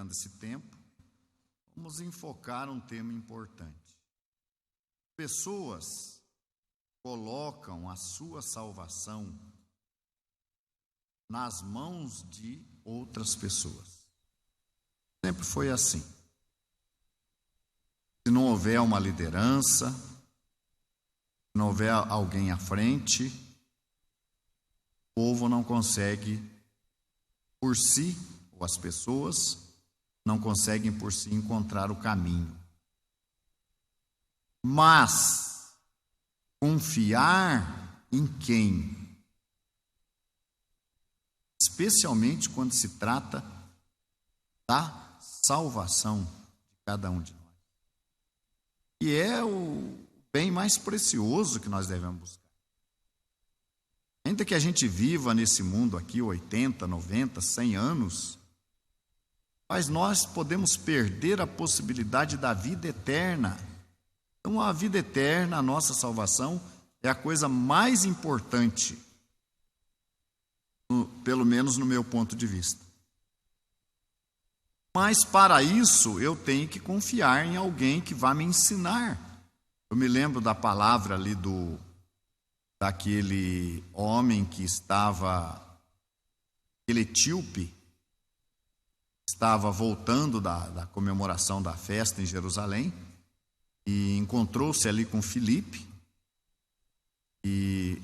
aproveitando esse tempo, vamos enfocar um tema importante. Pessoas colocam a sua salvação nas mãos de outras pessoas. Sempre foi assim. Se não houver uma liderança, se não houver alguém à frente, o povo não consegue por si, ou as pessoas não conseguem por si encontrar o caminho. Mas confiar em quem? Especialmente quando se trata da salvação de cada um de nós. E é o bem mais precioso que nós devemos buscar. Ainda que a gente viva nesse mundo aqui 80, 90, 100 anos, mas nós podemos perder a possibilidade da vida eterna. Então, a vida eterna, a nossa salvação, é a coisa mais importante, pelo menos no meu ponto de vista. Mas, para isso, eu tenho que confiar em alguém que vai me ensinar. Eu me lembro da palavra ali daquele homem que estava, aquele etíope, estava voltando da comemoração da festa em Jerusalém e encontrou-se ali com Filipe, e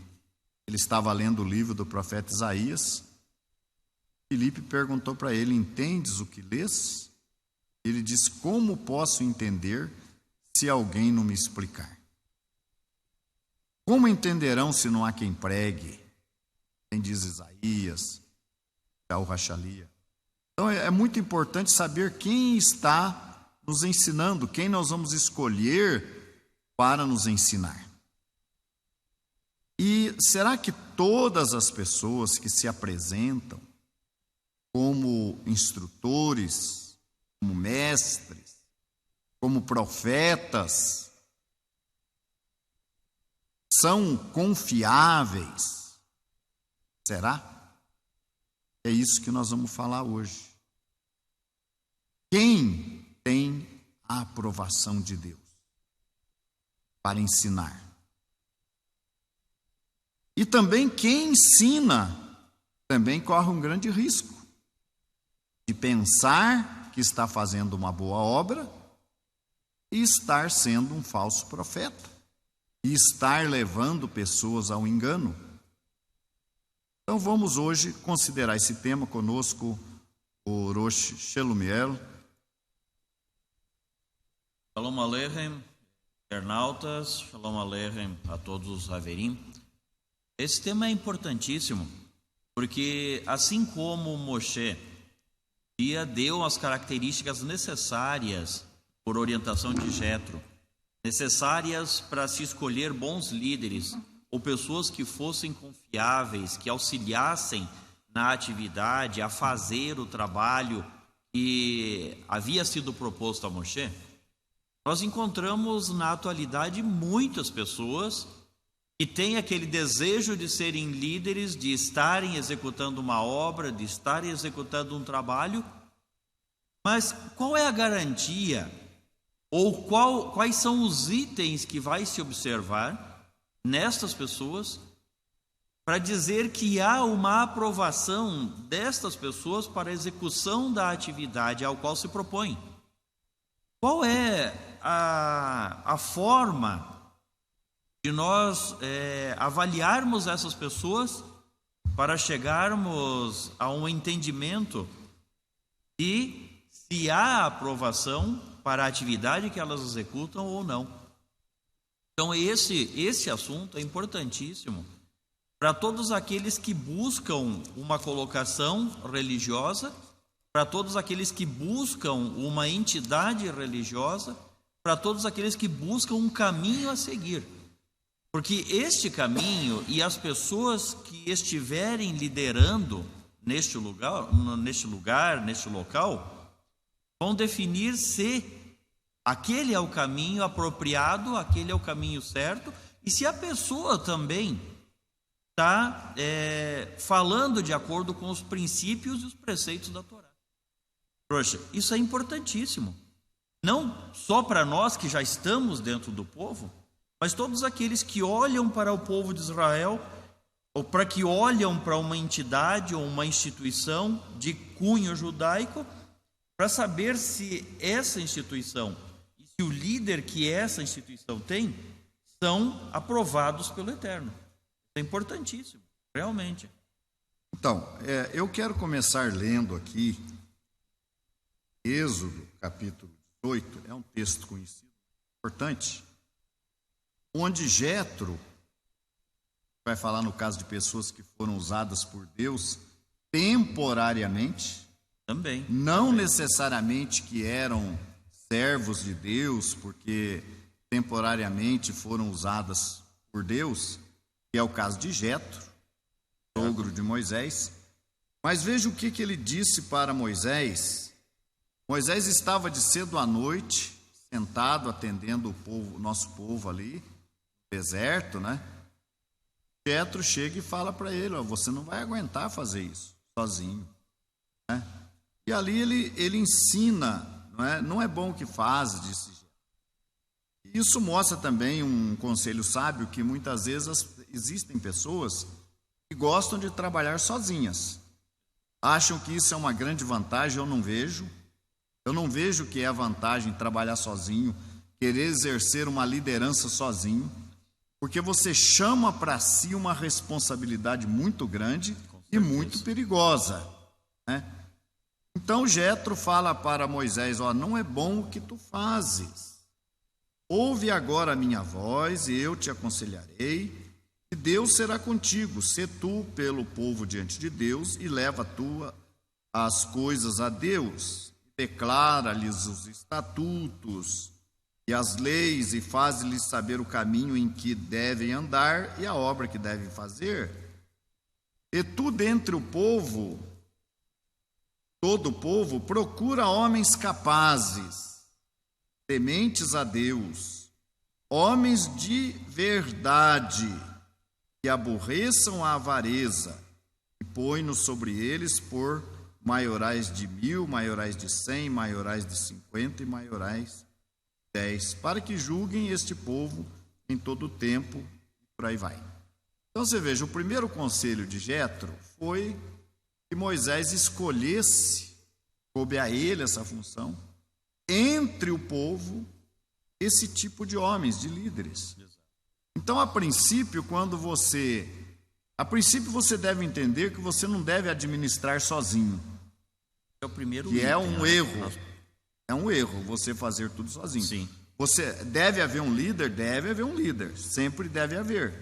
ele estava lendo o livro do profeta Isaías. Filipe perguntou para ele: entendes o que lês? Ele disse: como posso entender se alguém não me explicar? Como entenderão se não há quem pregue? Quem diz Isaías, o Rachalia. Então é muito importante saber quem está nos ensinando, quem nós vamos escolher para nos ensinar. E será que todas as pessoas que se apresentam como instrutores, como mestres, como profetas, são confiáveis? Será? É isso que nós vamos falar hoje. Quem tem a aprovação de Deus para ensinar? E também quem ensina também corre um grande risco de pensar que está fazendo uma boa obra e estar sendo um falso profeta, e estar levando pessoas ao engano. Então vamos hoje considerar esse tema. Conosco o Rosh Shelumiel. Shalom Aleichem, internautas, Shalom Aleichem a todos os Haverim. Esse tema é importantíssimo, porque assim como Moshe deu as características necessárias por orientação de Jetro, necessárias para se escolher bons líderes, ou pessoas que fossem confiáveis, que auxiliassem na atividade, a fazer o trabalho que havia sido proposto a Moshe, nós encontramos na atualidade muitas pessoas que têm aquele desejo de serem líderes, de estarem executando uma obra, de estarem executando um trabalho, mas qual é a garantia, ou quais são os itens que vai se observar nestas pessoas para dizer que há uma aprovação destas pessoas para a execução da atividade ao qual se propõe? Qual é a forma de nós avaliarmos essas pessoas para chegarmos a um entendimento de se há aprovação para a atividade que elas executam ou não? Então esse assunto é importantíssimo para todos aqueles que buscam uma colocação religiosa, para todos aqueles que buscam uma entidade religiosa, para todos aqueles que buscam um caminho a seguir. Porque este caminho e as pessoas que estiverem liderando neste local, vão definir se aquele é o caminho apropriado, aquele é o caminho certo, e se a pessoa também está falando de acordo com os princípios e os preceitos da Torá. Poxa, isso é importantíssimo. Não só para nós que já estamos dentro do povo, mas todos aqueles que olham para o povo de Israel, ou para que olham para uma entidade ou uma instituição de cunho judaico, para saber se essa instituição e se o líder que essa instituição tem são aprovados pelo Eterno. Isso é importantíssimo, realmente. Então, eu quero começar lendo aqui Êxodo, capítulo 18, é um texto conhecido, importante, onde Jetro vai falar no caso de pessoas que foram usadas por Deus temporariamente, Também. não necessariamente que eram servos de Deus, porque temporariamente foram usadas por Deus, que é o caso de Jetro, sogro de Moisés. Mas veja o que ele disse para Moisés. Moisés estava de cedo à noite, sentado, atendendo o nosso povo ali, no deserto, né? Jetro chega e fala para ele, você não vai aguentar fazer isso sozinho, né? E ali ele ensina, não é bom o que faz, disse Jetro. Isso mostra também um conselho sábio, que muitas vezes existem pessoas que gostam de trabalhar sozinhas. Acham que isso é uma grande vantagem, eu não vejo. Eu não vejo que é a vantagem trabalhar sozinho, querer exercer uma liderança sozinho, porque você chama para si uma responsabilidade muito grande e muito perigosa, né? Então Jetro fala para Moisés, não é bom o que tu fazes. Ouve agora a minha voz e eu te aconselharei, e Deus será contigo. Sê tu pelo povo diante de Deus e leva tu as coisas a Deus. Declara-lhes os estatutos e as leis e faz-lhes saber o caminho em que devem andar e a obra que devem fazer. E tu dentre o povo, todo o povo, procura homens capazes, tementes a Deus, homens de verdade, que aborreçam a avareza, e põe-nos sobre eles por maiorais de 1000, maiorais de 100, maiorais de 50 e maiorais de 10, para que julguem este povo em todo o tempo, e por aí vai. Então você veja, o primeiro conselho de Jetro foi que Moisés escolhesse, coube a ele essa função, entre o povo, esse tipo de homens, de líderes. Então, a princípio você deve entender que você não deve administrar sozinho. É o primeiro que item, é um erro. É um erro você fazer tudo sozinho. Sim. Deve haver um líder, sempre deve haver.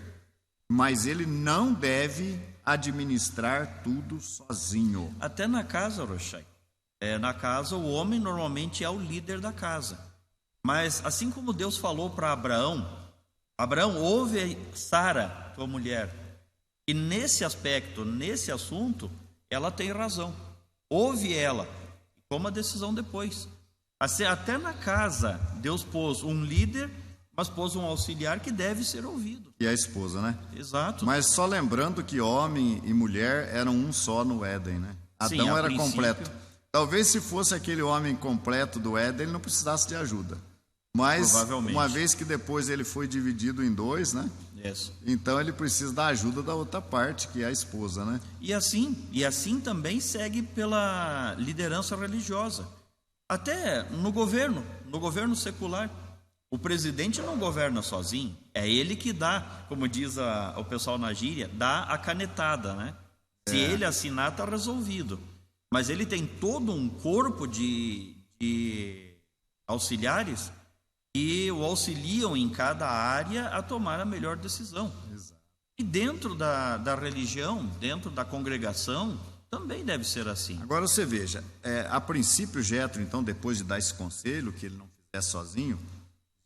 Mas ele não deve administrar tudo sozinho. Até na casa, Rochai. Na casa, o homem normalmente é o líder da casa. Mas assim como Deus falou para Abraão, ouve Sara, tua mulher. E nesse aspecto, nesse assunto, ela tem razão. Ouve ela e toma a decisão depois. Até na casa, Deus pôs um líder, mas pôs um auxiliar que deve ser ouvido. E a esposa, né? Exato. Mas só lembrando que homem e mulher eram um só no Éden, né? Adão era completo. Talvez se fosse aquele homem completo do Éden, ele não precisasse de ajuda. Mas, uma vez que depois ele foi dividido em dois, né? Isso. Então ele precisa da ajuda da outra parte, que é a esposa, né? E assim também segue pela liderança religiosa. Até no governo secular. O presidente não governa sozinho. É ele que dá, como diz o pessoal na gíria, dá a canetada, né? Se ele assinar, está resolvido. Mas ele tem todo um corpo de auxiliares que o auxiliam em cada área a tomar a melhor decisão. Exato. E dentro da religião, dentro da congregação, também deve ser assim. Agora você veja, a princípio Jetro, então, depois de dar esse conselho, que ele não fizesse sozinho,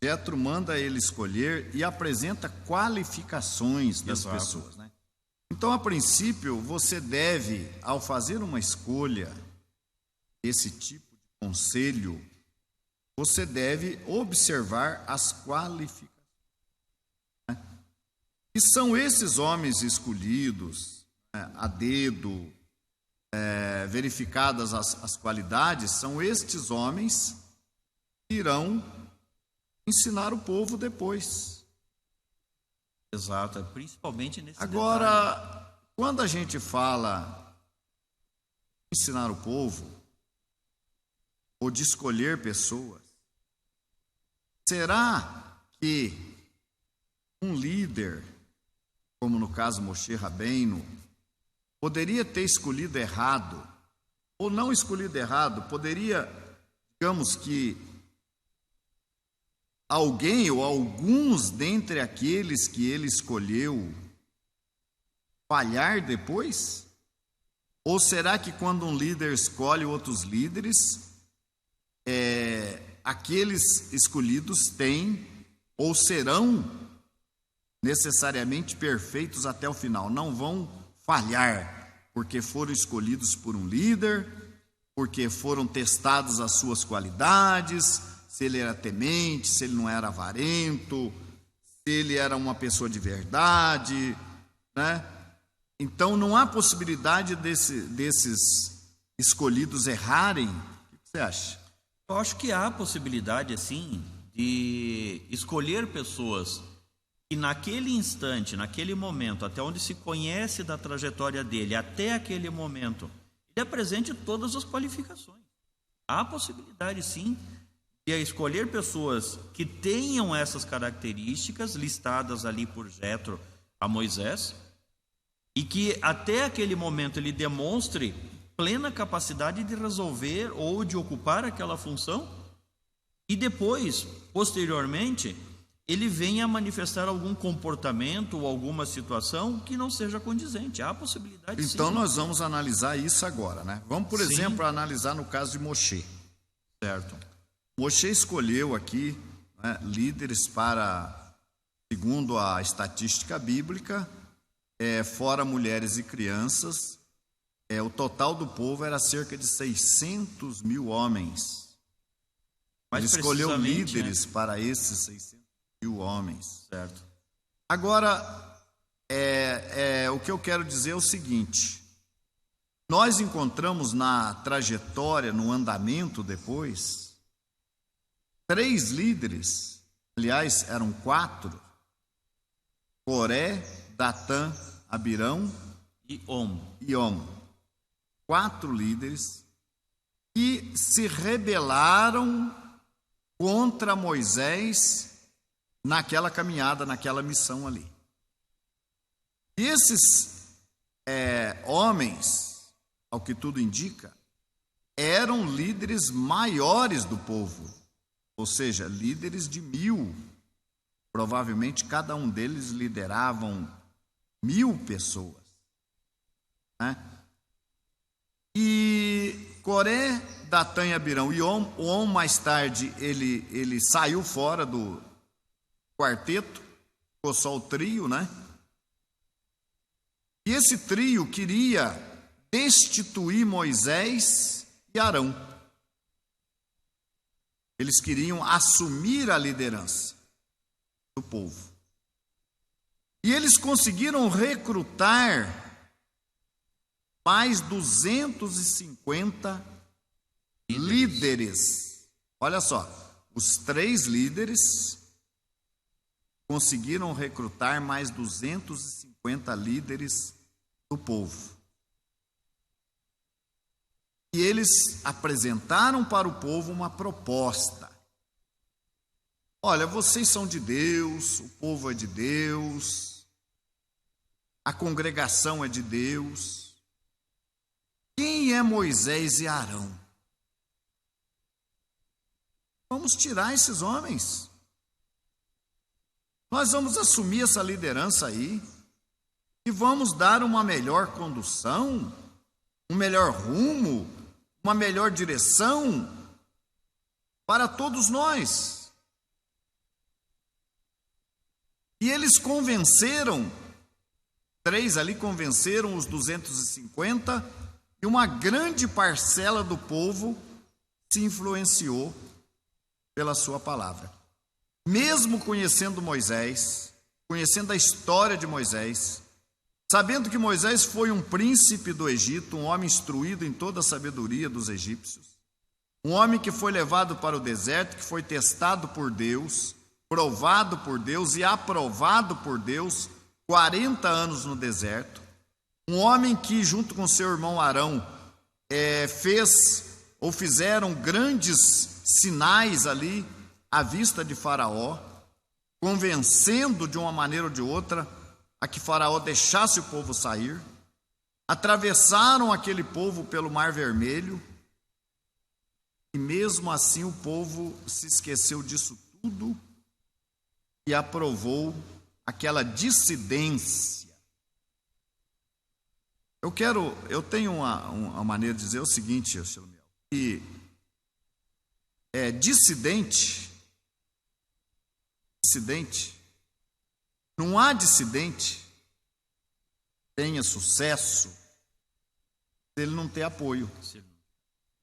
Jetro manda ele escolher e apresenta qualificações das pessoas, né? Então, a princípio, você deve, ao fazer uma escolha, esse tipo de conselho, você deve observar as qualificações, né? E são esses homens escolhidos, né, a dedo, verificadas as qualidades, são estes homens que irão ensinar o povo depois. Exato, principalmente nesse Agora, detalhe. quando a gente fala ensinar o povo, ou de escolher pessoas, será que um líder, como no caso Moshe Rabbeinu, poderia ter escolhido errado, ou não escolhido errado, poderia, digamos que, alguém ou alguns dentre aqueles que ele escolheu falhar depois? Ou será que quando um líder escolhe outros líderes, aqueles escolhidos têm ou serão necessariamente perfeitos até o final? Não vão falhar, porque foram escolhidos por um líder, porque foram testadas as suas qualidades, se ele era temente, se ele não era avarento, se ele era uma pessoa de verdade, né? Então não há possibilidade desses escolhidos errarem. O que você acha? Eu acho que há possibilidade, assim, de escolher pessoas que naquele instante, naquele momento, até onde se conhece da trajetória dele, até aquele momento, ele apresente todas as qualificações. Há possibilidade, sim, de escolher pessoas que tenham essas características listadas ali por Jétro a Moisés, e que até aquele momento ele demonstre plena capacidade de resolver ou de ocupar aquela função, e depois, posteriormente, ele venha a manifestar algum comportamento ou alguma situação que não seja condizente. Há possibilidade, sim. Então nós vamos analisar isso agora, né? Vamos, por exemplo, analisar no caso de Moshe. Certo. Moshe escolheu aqui, né, líderes para, segundo a estatística bíblica, fora mulheres e crianças, o total do povo era cerca de 600 mil homens. Ele escolheu líderes, né, para esses 600 mil homens. Certo. Agora, o que eu quero dizer é o seguinte: nós encontramos na trajetória, no andamento depois, 3 líderes, aliás, eram 4, Coré, Datã, Abirão e Om. 4 líderes que se rebelaram contra Moisés naquela caminhada, naquela missão ali. E esses homens, ao que tudo indica, eram líderes maiores do povo, ou seja, líderes de 1000. Provavelmente cada um deles lideravam 1000 pessoas, né? E Coré, Datã e Abirão e o Om mais tarde ele saiu fora do quarteto, ficou só o trio, né? E esse trio queria destituir Moisés e Arão. Eles queriam assumir a liderança do povo. E eles conseguiram recrutar mais 250 líderes. Olha só, os 3 líderes conseguiram recrutar mais 250 líderes do povo. E eles apresentaram para o povo uma proposta. Olha, vocês são de Deus, o povo é de Deus, a congregação é de Deus. Quem é Moisés e Arão? Vamos tirar esses homens. Nós vamos assumir essa liderança aí e vamos dar uma melhor condução, um melhor rumo, uma melhor direção para todos nós. E eles convenceram, 3 ali convenceram os 250, e uma grande parcela do povo se influenciou pela sua palavra. Mesmo conhecendo Moisés, conhecendo a história de Moisés, sabendo que Moisés foi um príncipe do Egito, um homem instruído em toda a sabedoria dos egípcios, um homem que foi levado para o deserto, que foi testado por Deus, provado por Deus e aprovado por Deus, 40 anos no deserto, um homem que junto com seu irmão Arão fizeram grandes sinais ali à vista de Faraó, convencendo de uma maneira ou de outra a que Faraó deixasse o povo sair, atravessaram aquele povo pelo Mar Vermelho, e mesmo assim o povo se esqueceu disso tudo e aprovou aquela dissidência. Eu tenho uma maneira de dizer o seguinte, Silmiel, que dissidente, não há dissidente que tenha sucesso se ele não ter apoio.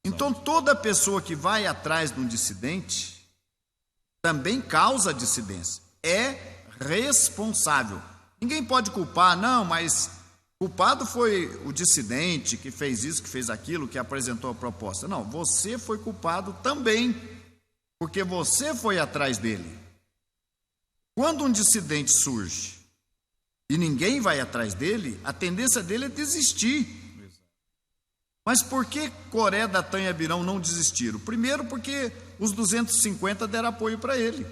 Então toda pessoa que vai atrás de um dissidente também causa dissidência, é responsável. Ninguém pode culpar, não, mas culpado foi o dissidente que fez isso, que fez aquilo, que apresentou a proposta. Não, você foi culpado também, porque você foi atrás dele. Quando um dissidente surge e ninguém vai atrás dele, a tendência dele é desistir. Mas por que Coré, Datã e Abirão não desistiram? Primeiro porque os 250 deram apoio para ele.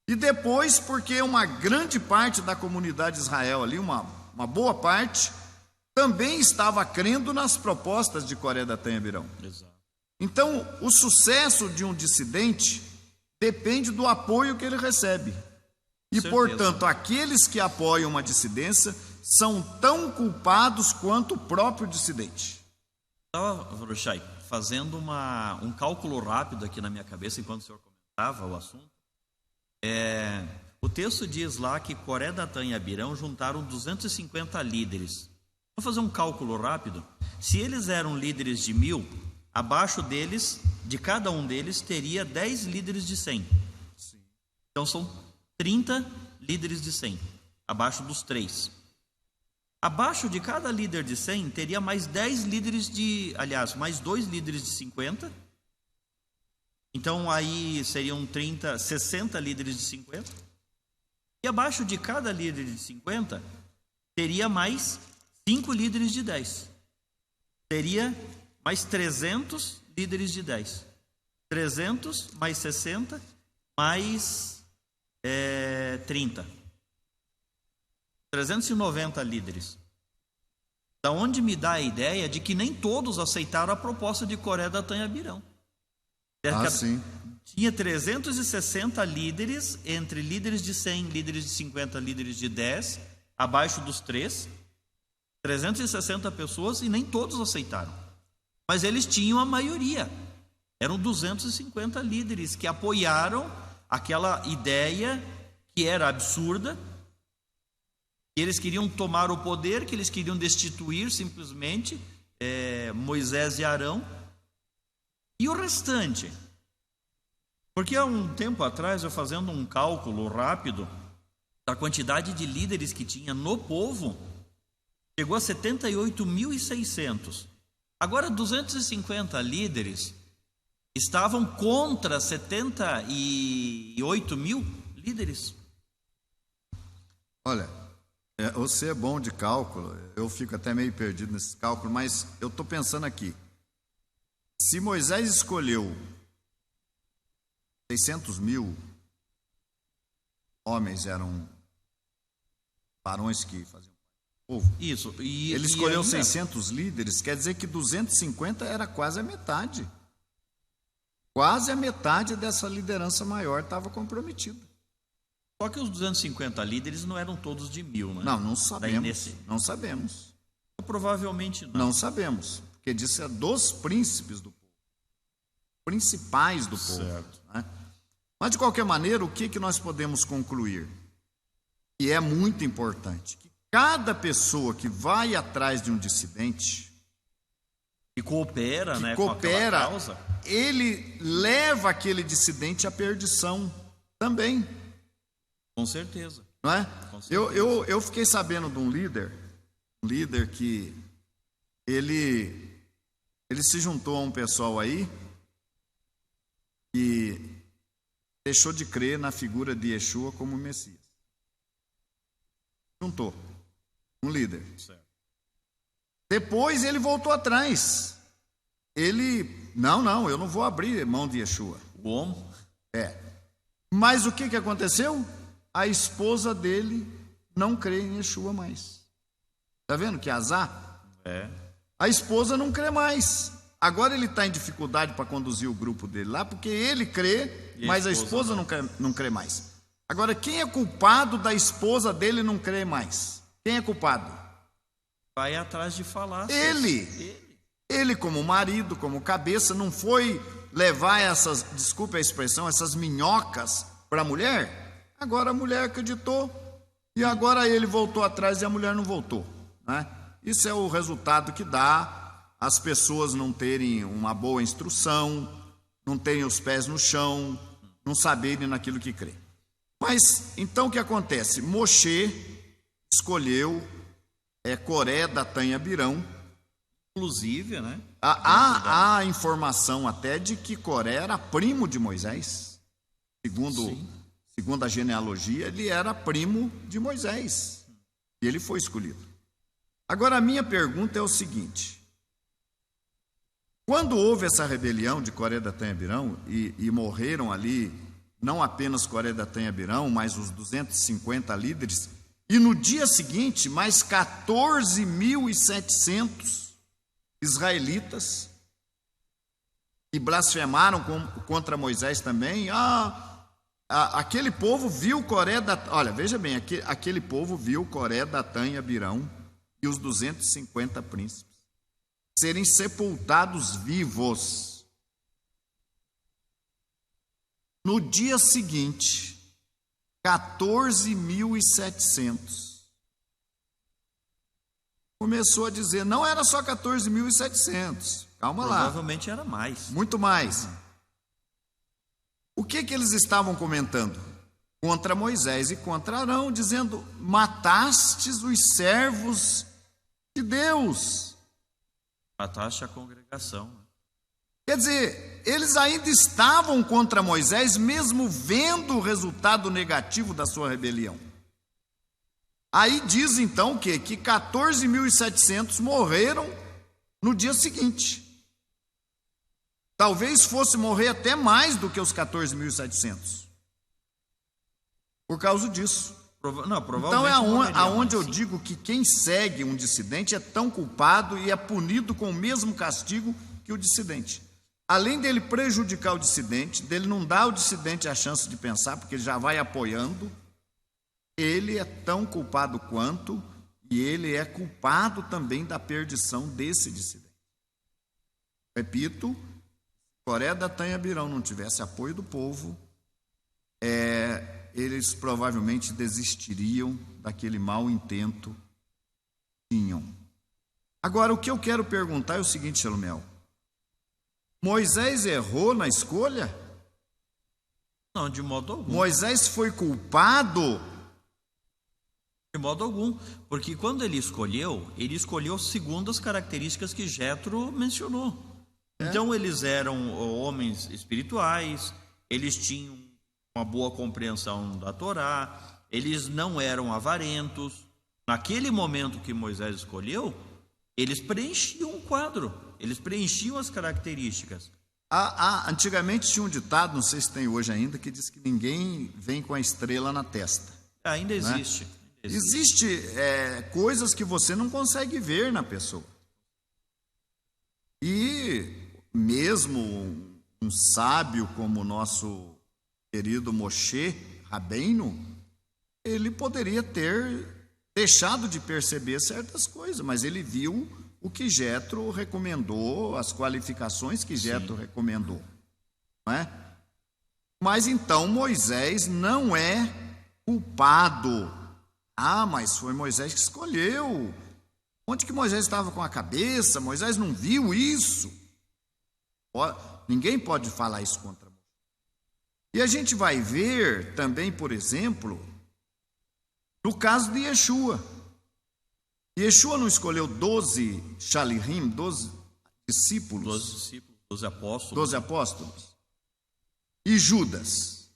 E depois porque uma grande parte da comunidade de Israel ali, uma boa parte, também estava crendo nas propostas de Coré, Datã e Abirão. Exato. Então, o sucesso de um dissidente depende do apoio que ele recebe. E, portanto, aqueles que apoiam uma dissidência são tão culpados quanto o próprio dissidente. Estava, Varushai, fazendo um cálculo rápido aqui na minha cabeça enquanto o senhor comentava o assunto. O texto diz lá que Coré, Datã e Abirão juntaram 250 líderes. Vou fazer um cálculo rápido. Se eles eram líderes de 1000, abaixo deles, de cada um deles, teria 10 líderes de 100. Sim. Então são 30 líderes de 100, abaixo dos 3. Abaixo de cada líder de 100, teria mais 10 líderes mais 2 líderes de 50. Então aí seriam 60 líderes de 50. E abaixo de cada líder de 50, teria mais 5 líderes de 10. Teria mais 300 líderes de 10. 300 mais 60 mais 30. 390 líderes. Da onde me dá a ideia de que nem todos aceitaram a proposta de Coré, Datã e Abirão. Sim. Tinha 360 líderes, entre líderes de 100, líderes de 50, líderes de 10, abaixo dos 3. 360 pessoas e nem todos aceitaram. Mas eles tinham a maioria. Eram 250 líderes que apoiaram aquela ideia que era absurda, que eles queriam tomar o poder, que eles queriam destituir simplesmente Moisés e Arão. E o restante? Porque há um tempo atrás, eu fazendo um cálculo rápido da quantidade de líderes que tinha no povo, chegou a 78.600. Agora, 250 líderes estavam contra 78 mil líderes. Olha, você é bom de cálculo, eu fico até meio perdido nesse cálculo, mas eu estou pensando aqui. Se Moisés escolheu 600 mil homens, eram varões que faziam povo. Isso. Ele escolheu 600 líderes, quer dizer que 250 era quase a metade. Quase a metade dessa liderança maior estava comprometida. Só que os 250 líderes não eram todos de 1000, né? Não sabemos. Não sabemos. Provavelmente não. Não sabemos, porque disse dos príncipes do povo. Principais do povo. Certo. Né? Mas, de qualquer maneira, o que nós podemos concluir? E é muito importante, que cada pessoa que vai atrás de um dissidente, que coopera, com aquela causa, ele leva aquele dissidente à perdição também. Com certeza. não é? Eu fiquei sabendo de um líder que ele se juntou a um pessoal aí que deixou de crer na figura de Yeshua como Messias. Juntou um líder. Certo. Depois ele voltou atrás. Não, eu não vou abrir mão de Yeshua. O homem? Mas o que aconteceu? A esposa dele não crê em Yeshua mais. Está vendo que azar? A esposa não crê mais. Agora ele está em dificuldade para conduzir o grupo dele lá, porque ele crê, mas a esposa não crê mais. Agora, quem é culpado da esposa dele não crer mais? Quem é culpado? Vai atrás de falar. Ele como marido, como cabeça, não foi levar desculpe a expressão, essas minhocas para a mulher. Agora a mulher acreditou e agora ele voltou atrás e a mulher não voltou, né? Isso é o resultado que dá as pessoas não terem uma boa instrução, não terem os pés no chão, não saberem naquilo que crê. Mas, então o que acontece? Moshe escolheu Coré, Datã e Abirão. Inclusive, né? Há informação até de que Coré era primo de Moisés. Segundo a genealogia, ele era primo de Moisés. E ele foi escolhido. Agora, a minha pergunta é o seguinte. Quando houve essa rebelião de Coré, Datã e Abirão, e morreram ali, não apenas Coré, Datã e Abirão, mas os 250 líderes, e no dia seguinte, mais 14.700 israelitas que blasfemaram contra Moisés também. Aquele povo viu Coré, olha, veja bem, aquele povo viu Coré, Datã e Abirão e os 250 príncipes serem sepultados vivos. No dia seguinte, 14.700. Começou a dizer, não era só 14.700, calma lá. Provavelmente era mais. Muito mais. O que eles estavam comentando? Contra Moisés e contra Arão, dizendo, matastes os servos de Deus. Mataste a congregação. Quer dizer, eles ainda estavam contra Moisés, mesmo vendo o resultado negativo da sua rebelião. Aí diz então que 14.700 morreram no dia seguinte. Talvez fosse morrer até mais do que os 14.700. Por causa disso. Então é aonde eu digo que quem segue um dissidente é tão culpado e é punido com o mesmo castigo que o dissidente. Além dele prejudicar o dissidente, dele não dar ao dissidente a chance de pensar, porque ele já vai apoiando, ele é tão culpado quanto, e ele é culpado também da perdição desse dissidente. Repito, Coré, Datã e Abirão não tivesse apoio do povo, eles provavelmente desistiriam daquele mau intento que tinham. Agora, o que eu quero perguntar é o seguinte, Shalomel. Moisés errou na escolha? Não, de modo algum. Moisés foi culpado? De modo algum, porque quando ele escolheu segundo as características que Jétro mencionou. Então eles eram homens espirituais, eles tinham uma boa compreensão da Torá, eles não eram avarentos. Naquele momento que Moisés escolheu, eles preenchiam o quadro, eles preenchiam as características. Antigamente tinha um ditado, não sei se tem hoje ainda, que diz que ninguém vem com a estrela na testa. Ainda existe. Né? Existe coisas que você não consegue ver na pessoa. E mesmo um sábio como o nosso querido Moshe Rabbeinu, ele poderia ter deixado de perceber certas coisas, mas ele viu o que Jétro recomendou, as qualificações que Jétro recomendou. Não é? Mas então Moisés não é culpado. Mas foi Moisés que escolheu. Onde que Moisés estava com a cabeça? Moisés não viu isso. Ninguém pode falar isso contra Moisés. E a gente vai ver também, por exemplo, No caso de Yeshua. Yeshua não escolheu 12 Shalirim, 12 discípulos? 12 discípulos, 12 apóstolos. 12 apóstolos. E Judas?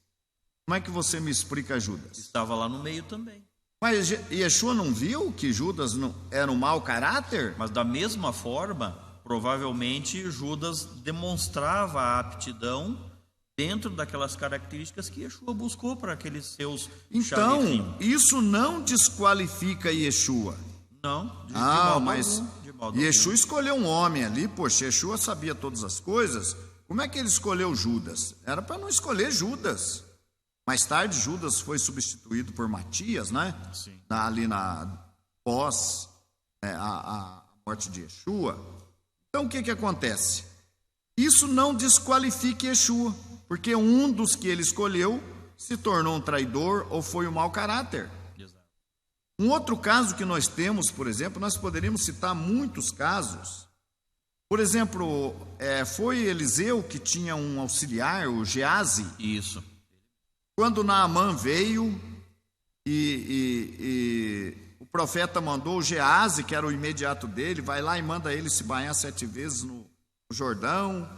Como é que você me explica Judas? Estava lá no meio também. Mas Yeshua não viu que Judas não era um mau caráter? Mas da mesma forma, provavelmente Judas demonstrava a aptidão dentro daquelas características que Yeshua buscou para aqueles seus Então, Shalirim. isso não desqualifica Yeshua. Não, de modo mas algum, de modo Yeshua escolheu um homem ali, poxa, Yeshua sabia todas as coisas. Como é que ele escolheu Judas? Era para não escolher Judas. Mais tarde, Judas foi substituído por Matias, né? Sim. Ali pós a morte de Yeshua. Então, o que acontece? Isso não desqualifica Yeshua, porque um dos que ele escolheu se tornou um traidor ou foi um mau caráter. Exato. Um outro caso que nós temos, por exemplo, nós poderíamos citar muitos casos. Por exemplo, foi Eliseu que tinha um auxiliar, o Geazi. Isso. Quando Naamã veio e o profeta mandou o Geazi, que era o imediato dele, vai lá e manda ele se banhar 7 vezes no Jordão.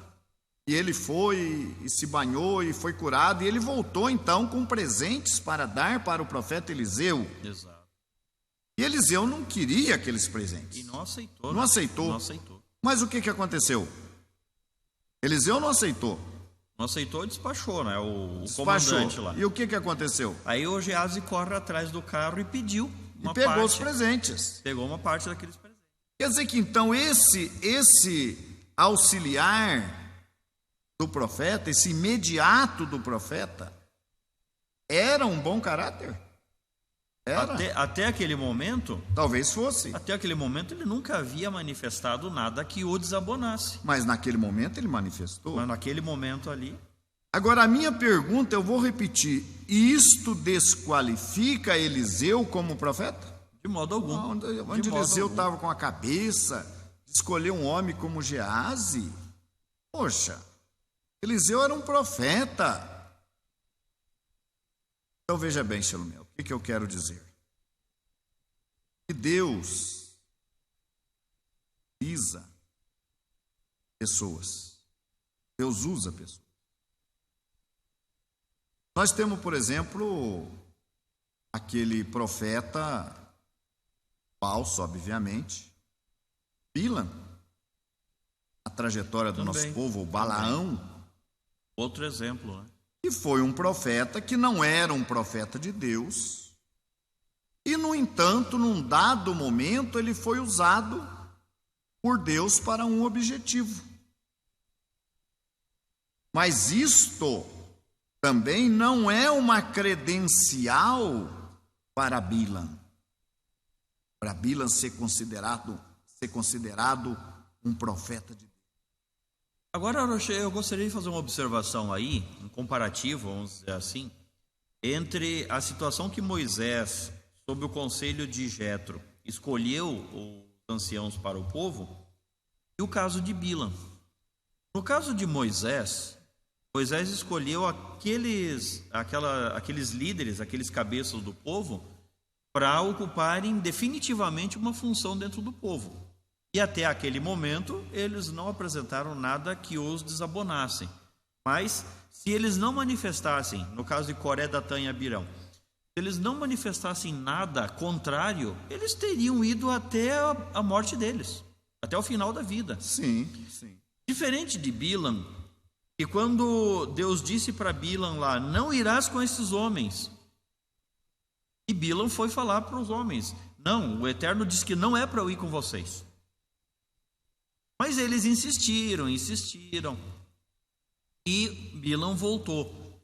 E ele foi e se banhou e foi curado. E ele voltou então com presentes para dar para o profeta Eliseu. Exato. E Eliseu não queria aqueles presentes. E não aceitou. Não aceitou. Não aceitou. Mas o que aconteceu? Eliseu não aceitou. Não aceitou e despachou, né? O Despachou. comandante lá. E o que aconteceu? Aí o Geazi corre atrás do carro e pediu uma E pegou parte. os presentes. Pegou uma parte daqueles presentes. Quer dizer que então esse auxiliar do profeta, esse imediato do profeta, era um bom caráter? Era? Até aquele momento, Talvez fosse. ele nunca havia manifestado nada que o desabonasse. Mas naquele momento ele manifestou. Mas naquele momento ali, Agora, a minha pergunta, eu vou repetir: isto desqualifica Eliseu como profeta? de modo algum. Onde De modo Eliseu algum. estava com a cabeça de escolher um homem como Geazi? Poxa, Eliseu era um profeta. Então veja bem, Shalomel, o que eu quero dizer? Que Deus usa pessoas. Deus usa pessoas. Nós temos, por exemplo, aquele profeta falso, obviamente, Bilam, a trajetória do Também. nosso povo, o Balaão, Outro exemplo, né? que foi um profeta que não era um profeta de Deus, e, no entanto, num dado momento, ele foi usado por Deus para um objetivo. Mas isto também não é uma credencial para Bilam, para Bilam ser considerado um profeta de Deus. Agora, eu gostaria de fazer uma observação aí, um comparativo, vamos dizer assim, entre a situação que Moisés, sob o conselho de Jetro, escolheu os anciãos para o povo, e o caso de Bilam. No caso de Moisés escolheu aqueles líderes, aqueles cabeças do povo, para ocuparem definitivamente uma função dentro do povo. E até aquele momento, eles não apresentaram nada que os desabonassem. Mas, se eles não manifestassem, no caso de Coré, Datã e Abirão, se eles não manifestassem nada contrário, eles teriam ido até a morte deles, até o final da vida. Sim, sim. Diferente de Bilam, que quando Deus disse para Bilam lá, não irás com esses homens, e Bilam foi falar para os homens, não, o Eterno disse que não é para eu ir com vocês. Mas eles insistiram, e Bilam voltou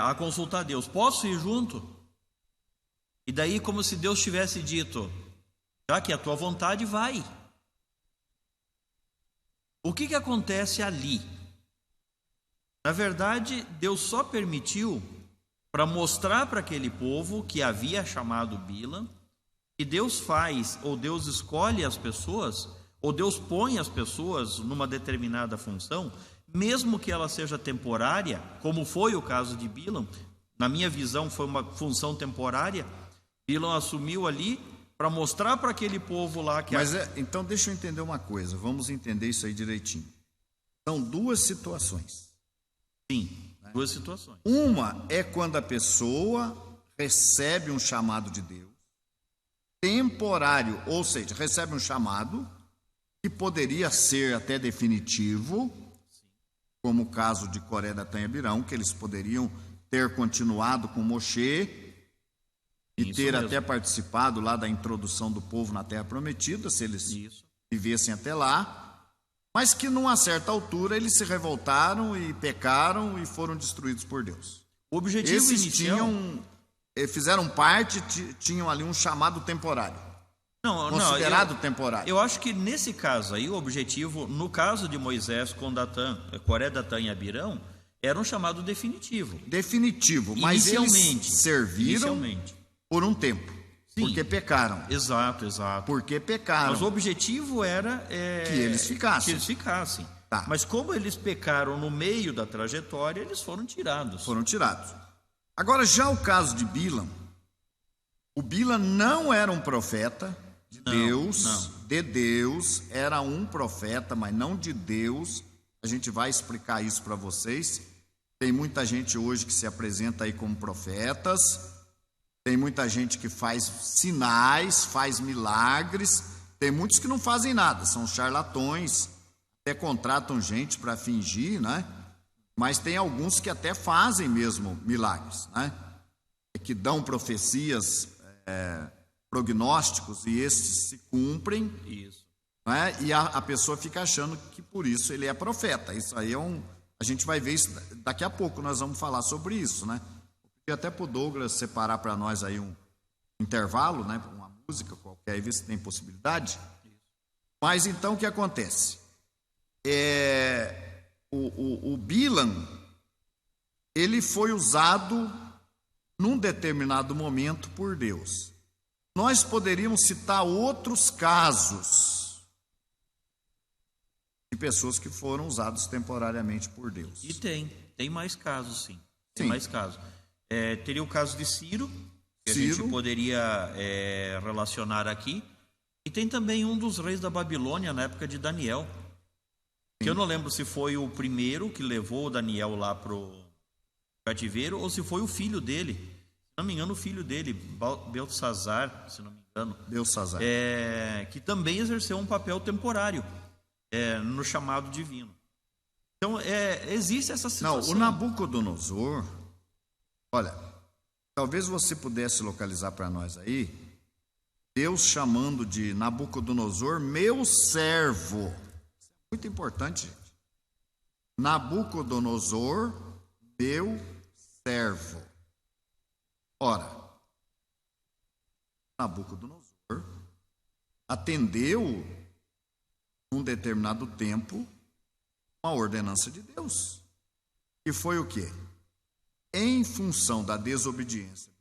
a consultar Deus. Posso ir junto? E daí, como se Deus tivesse dito, já que é a tua vontade, vai. O que acontece ali? Na verdade, Deus só permitiu para mostrar para aquele povo que havia chamado Bilam, que Deus faz, ou Deus escolhe as pessoas, ou Deus põe as pessoas numa determinada função, mesmo que ela seja temporária, como foi o caso de Bilam, na minha visão foi uma função temporária, Bilham assumiu ali para mostrar para aquele povo lá que... Então deixa eu entender uma coisa, vamos entender isso aí direitinho. São duas situações. Sim, duas situações. Uma é quando a pessoa recebe um chamado de Deus, temporário, ou seja, recebe um chamado que poderia ser até definitivo, como o caso de Coré, Datã e Abirão, que eles poderiam ter continuado com Moshe e isso ter mesmo. até participado lá da introdução do povo na Terra Prometida, se eles vivessem até lá, mas que numa certa altura eles se revoltaram e pecaram e foram destruídos por Deus. O objetivo inicial... fizeram parte, tinham ali um chamado temporário. Considerado temporário. Eu acho que nesse caso aí, o objetivo, no caso de Moisés com Coré, Datã e Abirão, era um chamado definitivo. Definitivo, mas eles serviram por um tempo. Sim. Porque pecaram. Exato. Porque pecaram. Mas o objetivo era... que eles ficassem. Tá. Mas como eles pecaram no meio da trajetória, eles foram tirados. Agora, já o caso de Bilham, o Bilham não era um profeta de Deus, era um profeta, mas não de Deus. A gente vai explicar isso para vocês. Tem muita gente hoje que se apresenta aí como profetas, tem muita gente que faz sinais, faz milagres, tem muitos que não fazem nada, são charlatões, até contratam gente para fingir, né? Mas tem alguns que até fazem mesmo milagres, né? Que dão profecias, prognósticos, e esses se cumprem. Isso. Né? E a pessoa fica achando que por isso ele é profeta. Isso aí a gente vai ver isso daqui a pouco, nós vamos falar sobre isso, né? E até para o Douglas separar para nós aí um intervalo, né? Uma música qualquer, aí ver se tem possibilidade. Mas então o que acontece? O Bilham, ele foi usado num determinado momento por Deus. Nós poderíamos citar outros casos de pessoas que foram usados temporariamente por Deus. E tem mais casos, sim. Tem mais casos. Teria o caso de Ciro, que a gente poderia relacionar aqui. E tem também um dos reis da Babilônia na época de Daniel. Que eu não lembro se foi o primeiro que levou Daniel lá para o cativeiro ou se foi o filho dele. Se não me engano, o filho dele, Beltesazar, se não me engano. Beltesazar. Que também exerceu um papel temporário no chamado divino. Então, existe essa situação. Não, o Nabucodonosor, olha, talvez você pudesse localizar para nós aí, Deus chamando de Nabucodonosor, meu servo. Muito importante, gente. Nabucodonosor, meu servo. Ora, Nabucodonosor atendeu, num determinado tempo, uma ordenança de Deus. Que foi o quê? Em função da desobediência,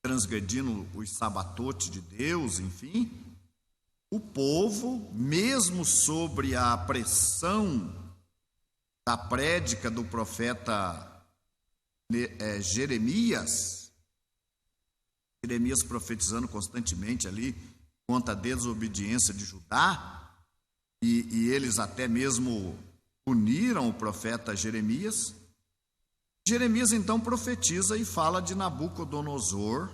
transgredindo os sabatotes de Deus, enfim, o povo, mesmo sobre a pressão da prédica do profeta Jeremias profetizando constantemente ali contra a desobediência de Judá, e eles até mesmo puniram o profeta Jeremias. Jeremias então profetiza e fala de Nabucodonosor,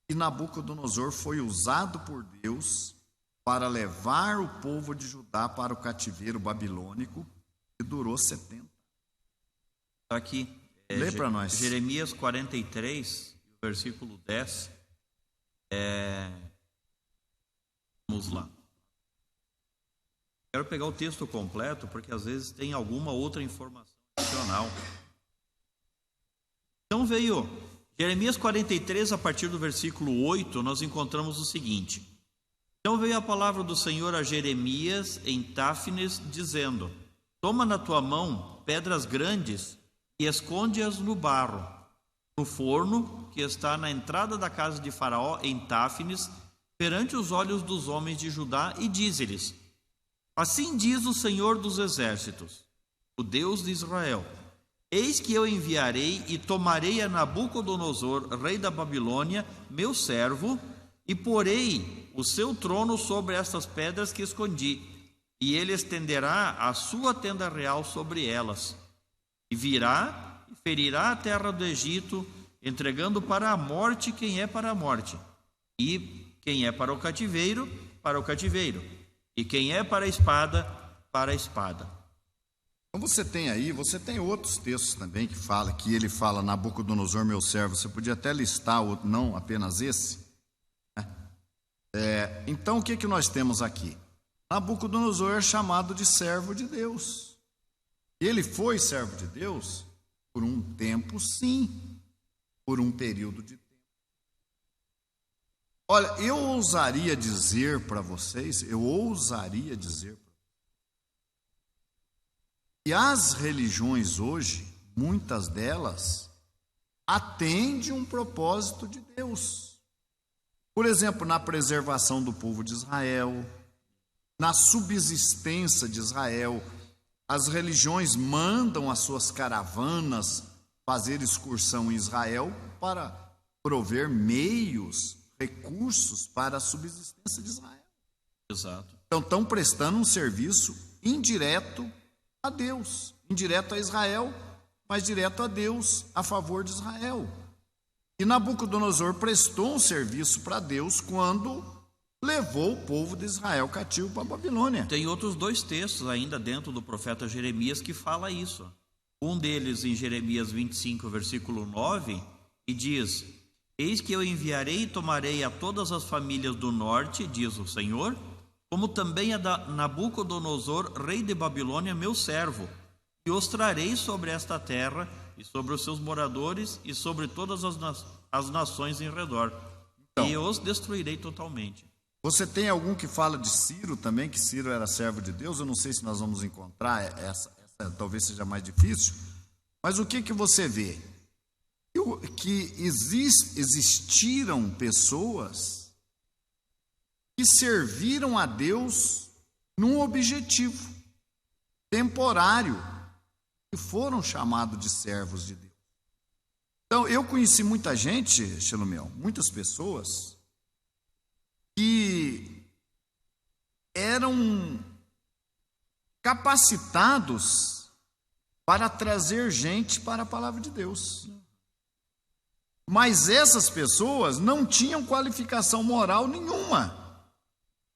e Nabucodonosor foi usado por Deus para levar o povo de Judá para o cativeiro babilônico, que durou 70. Está aqui. Lê para nós. Jeremias 43, versículo 10. Vamos lá. Quero pegar o texto completo, porque às vezes tem alguma outra informação adicional. Então veio Jeremias 43, a partir do versículo 8, nós encontramos o seguinte: Então veio a palavra do Senhor a Jeremias em Táfnis, dizendo: Toma na tua mão pedras grandes e esconde-as no barro, no forno que está na entrada da casa de Faraó em Táfnis, perante os olhos dos homens de Judá, e dize-lhes: Assim diz o Senhor dos exércitos, o Deus de Israel: Eis que eu enviarei e tomarei a Nabucodonosor, rei da Babilônia, meu servo, e porei o seu trono sobre estas pedras que escondi, e ele estenderá a sua tenda real sobre elas, e virá e ferirá a terra do Egito, entregando para a morte quem é para a morte, e quem é para o cativeiro, e quem é para a espada. Então você tem outros textos também que ele fala Nabucodonosor, meu servo. Você podia até listar, não apenas esse. Então o que nós temos aqui? Nabucodonosor é chamado de servo de Deus. Ele foi servo de Deus por um tempo, sim, por um período de tempo. Olha, eu ousaria dizer para vocês, que as religiões hoje, muitas delas, atendem um propósito de Deus. Por exemplo, na preservação do povo de Israel, na subsistência de Israel, as religiões mandam as suas caravanas fazer excursão em Israel para prover meios, recursos para a subsistência de Israel. Exato. Então estão prestando um serviço indireto a Deus, indireto a Israel, mas direto a Deus, a favor de Israel. E Nabucodonosor prestou um serviço para Deus quando levou o povo de Israel cativo para a Babilônia. Tem outros 2 textos ainda dentro do profeta Jeremias que fala isso. Um deles em Jeremias 25, versículo 9, e diz: Eis que eu enviarei e tomarei a todas as famílias do norte, diz o Senhor, como também a Nabucodonosor, rei de Babilônia, meu servo, e os trarei sobre esta terra, e sobre os seus moradores, e sobre todas as nações em redor, e os destruirei totalmente. Você tem algum que fala de Ciro também, que Ciro era servo de Deus? Eu não sei se nós vamos encontrar, essa talvez seja mais difícil, mas o que você vê? Que existiram pessoas que serviram a Deus num objetivo temporário e foram chamados de servos de Deus. Então, eu conheci muita gente, Shelomel, muitas pessoas que eram capacitados para trazer gente para a palavra de Deus. Mas essas pessoas não tinham qualificação moral nenhuma,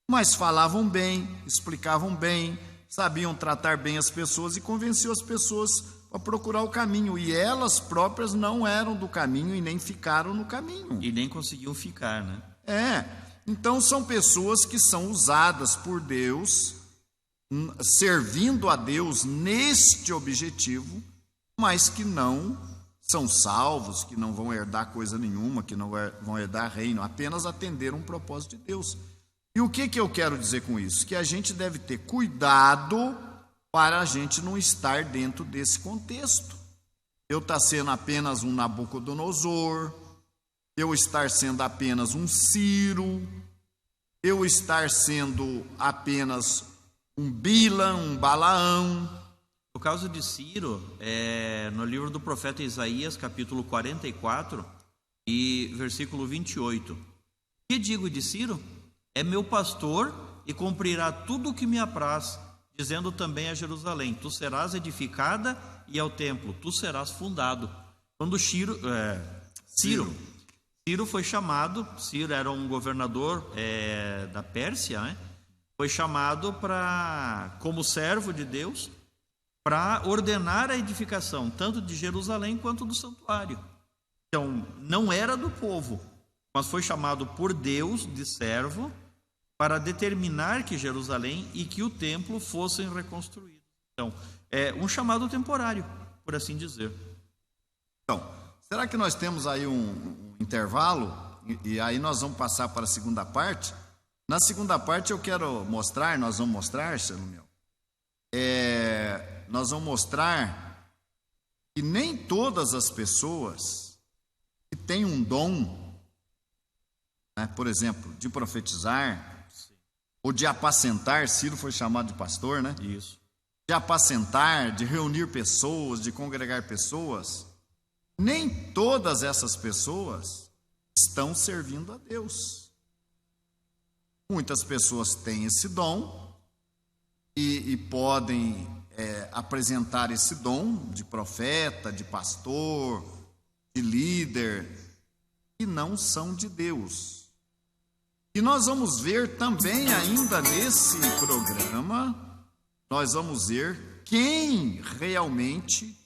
mas falavam bem, explicavam bem, sabiam tratar bem as pessoas e convenciam as pessoas a procurar o caminho. E elas próprias não eram do caminho e nem ficaram no caminho. E nem conseguiam ficar, né? Então são pessoas que são usadas por Deus, servindo a Deus neste objetivo, mas que não são salvos, que não vão herdar coisa nenhuma, que não vão herdar reino, apenas atender um propósito de Deus. E o que eu quero dizer com isso? Que a gente deve ter cuidado para a gente não estar dentro desse contexto. Eu estar sendo apenas um Nabucodonosor, eu estar sendo apenas um Ciro, eu estar sendo apenas um Bilam, um Balaão. No caso de Ciro, no livro do profeta Isaías, capítulo 44, e versículo 28. O que digo de Ciro? É meu pastor e cumprirá tudo o que me apraz, dizendo também a Jerusalém: tu serás edificada, e ao templo tu serás fundado. Quando Ciro foi chamado, Ciro era um governador da Pérsia, né? Foi chamado como servo de Deus para ordenar a edificação tanto de Jerusalém quanto do santuário. Então, não era do povo, mas foi chamado por Deus de servo para determinar que Jerusalém e que o templo fossem reconstruídos. Então, é um chamado temporário, por assim dizer. Então, será que nós temos aí um intervalo? E aí nós vamos passar para a segunda parte. Na segunda parte eu quero mostrar, nós vamos mostrar que nem todas as pessoas que têm um dom, né, por exemplo, de profetizar, ou de apacentar. Ciro foi chamado de pastor, né? Isso. de apacentar, de reunir pessoas, de congregar pessoas, nem todas essas pessoas estão servindo a Deus. Muitas pessoas têm esse dom e podem apresentar esse dom de profeta, de pastor, de líder, e não são de Deus. E nós vamos ver também ainda nesse programa, nós vamos ver quem realmente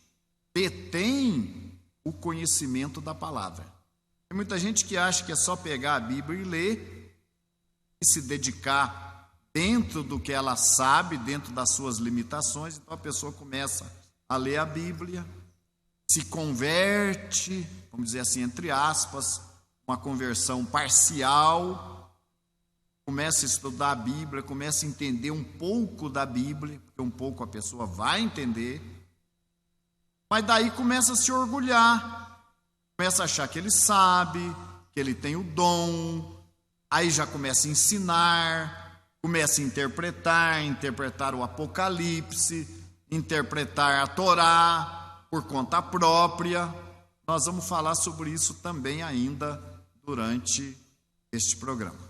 detém o conhecimento da palavra. Tem muita gente que acha que é só pegar a Bíblia e ler e se dedicar dentro do que ela sabe, dentro das suas limitações. Então a pessoa começa a ler a Bíblia, se converte, vamos dizer assim, entre aspas, uma conversão parcial, começa a estudar a Bíblia, começa a entender um pouco da Bíblia, porque um pouco a pessoa vai entender, mas daí começa a se orgulhar, começa a achar que ele sabe, que ele tem o dom, aí já começa a ensinar, começa a interpretar o Apocalipse, interpretar a Torá por conta própria. Nós vamos falar sobre isso também ainda durante este programa.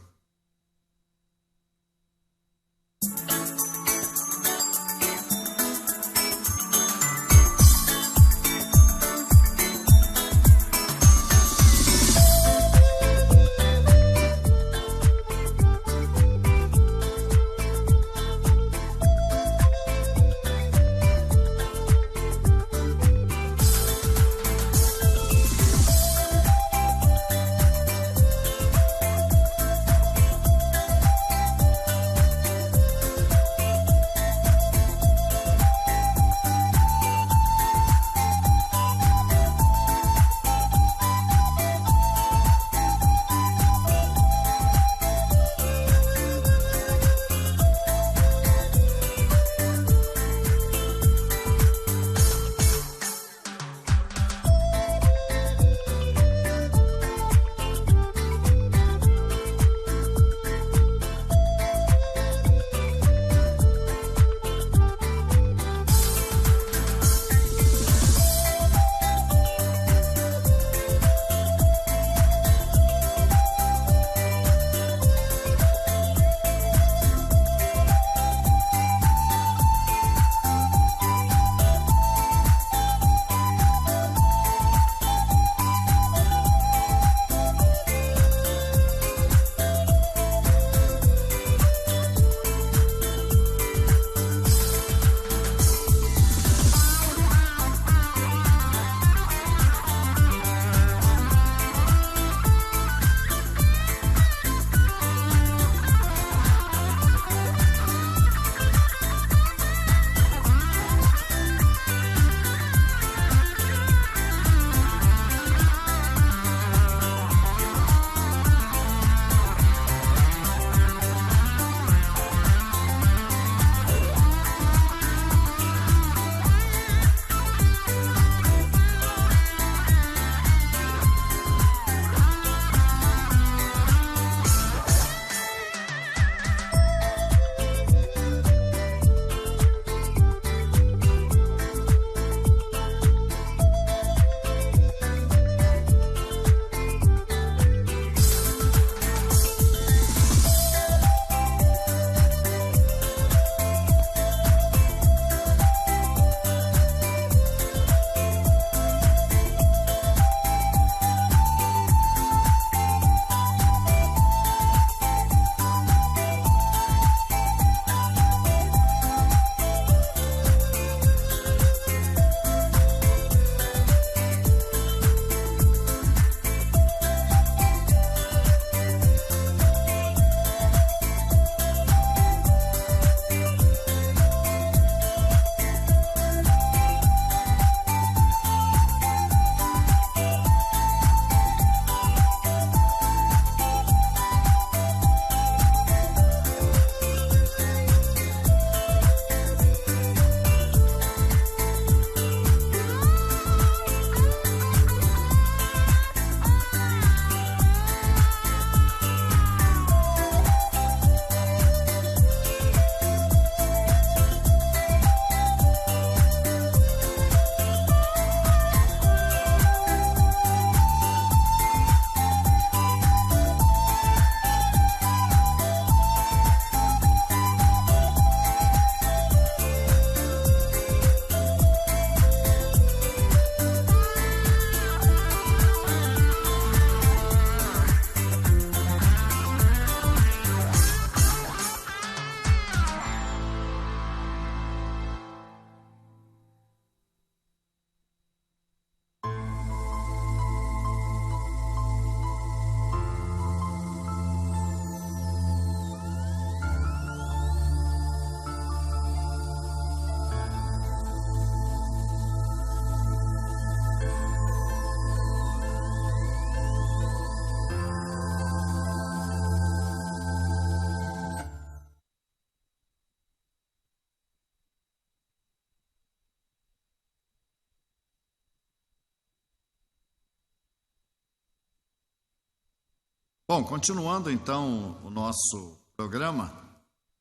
Bom, continuando então o nosso programa,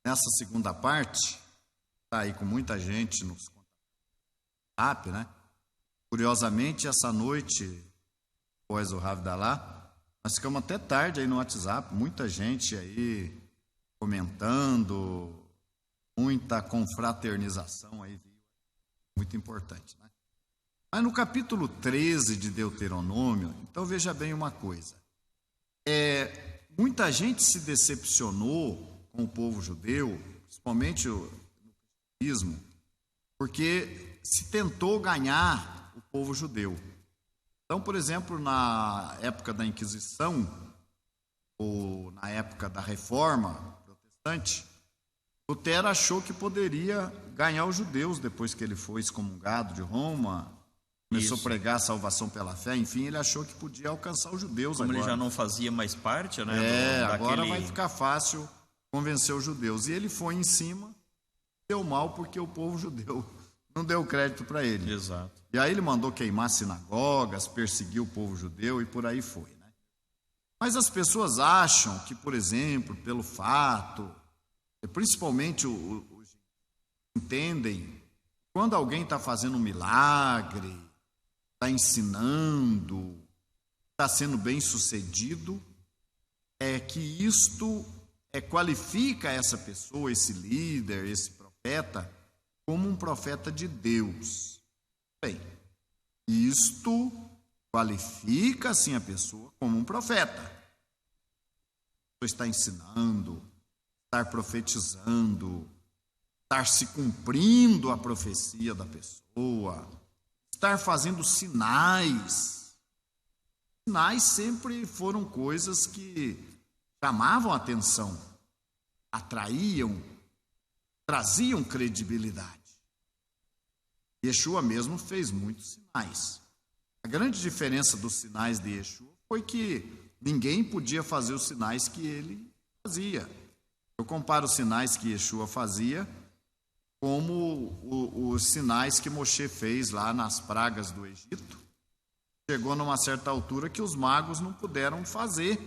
nessa segunda parte, está aí com muita gente no WhatsApp, né? Curiosamente, essa noite, após o Havdalah, nós ficamos até tarde aí no WhatsApp, muita gente aí comentando, muita confraternização aí, muito importante, né? Mas no capítulo 13 de Deuteronômio, então veja bem uma coisa, muita gente se decepcionou com o povo judeu, principalmente no cristianismo, porque se tentou ganhar o povo judeu. Então, por exemplo, na época da Inquisição, ou na época da Reforma Protestante, Lutero achou que poderia ganhar os judeus depois que ele foi excomungado de Roma, começou a pregar a salvação pela fé, enfim, ele achou que podia alcançar os judeus. Como agora ele já não fazia mais parte, né? Agora vai ficar fácil convencer os judeus. E ele foi em cima, deu mal porque o povo judeu não deu crédito para ele. Exato. E aí ele mandou queimar sinagogas, perseguiu o povo judeu e por aí foi, né? Mas as pessoas acham que, por exemplo, pelo fato, principalmente os entendem, quando alguém está fazendo um milagre, está ensinando, está sendo bem sucedido, é que isto qualifica essa pessoa, esse líder, esse profeta, como um profeta de Deus. Bem, isto qualifica, sim, a pessoa como um profeta. A pessoa está ensinando, estar profetizando, estar se cumprindo a profecia da pessoa, estar fazendo sinais. Sinais sempre foram coisas que chamavam a atenção, atraíam, traziam credibilidade. Yeshua mesmo fez muitos sinais. A grande diferença dos sinais de Yeshua foi que ninguém podia fazer os sinais que ele fazia. Eu comparo os sinais que Yeshua fazia como os sinais que Moshe fez lá nas pragas do Egito. Chegou numa certa altura que os magos não puderam fazer.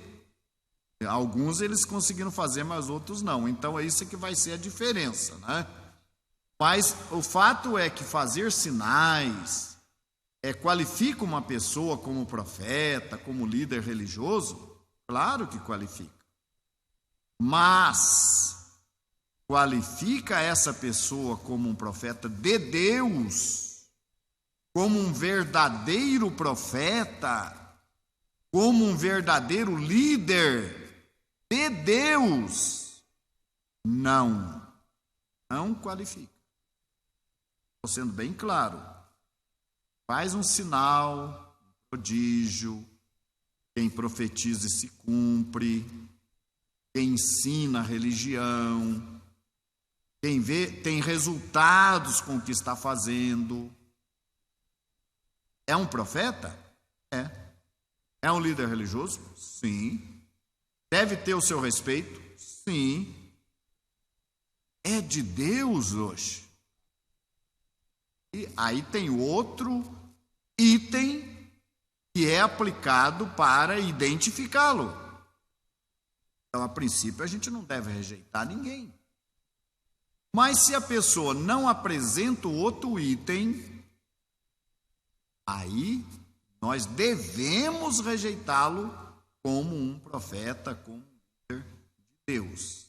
Alguns eles conseguiram fazer, mas outros não. Então é isso que vai ser a diferença, né? Mas o fato é que fazer sinais qualifica uma pessoa como profeta, como líder religioso? Claro que qualifica. Mas qualifica essa pessoa como um profeta de Deus, como um verdadeiro profeta, como um verdadeiro líder de Deus? Não qualifica. Estou sendo bem claro. Faz um sinal, um prodígio, quem profetiza e se cumpre, quem ensina a religião, quem vê, tem resultados com o que está fazendo. É um profeta? É. É um líder religioso? Sim. Deve ter o seu respeito? Sim. É de Deus hoje. E aí tem outro item que é aplicado para identificá-lo. Então, a princípio, a gente não deve rejeitar ninguém. Mas se a pessoa não apresenta o outro item, aí nós devemos rejeitá-lo como um profeta, como um líder de Deus.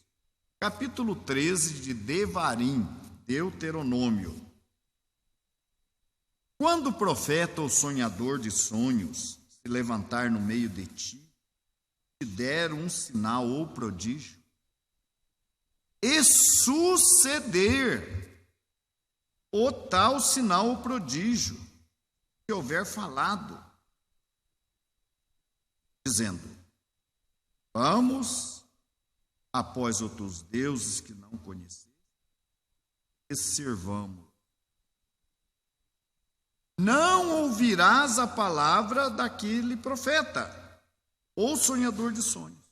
Capítulo 13 de Devarim, Deuteronômio. Quando o profeta ou sonhador de sonhos se levantar no meio de ti, te der um sinal ou prodígio, e suceder o tal sinal ou prodígio que houver falado, dizendo: vamos após outros deuses que não conhecemos e servamos. Não ouvirás a palavra daquele profeta ou sonhador de sonhos,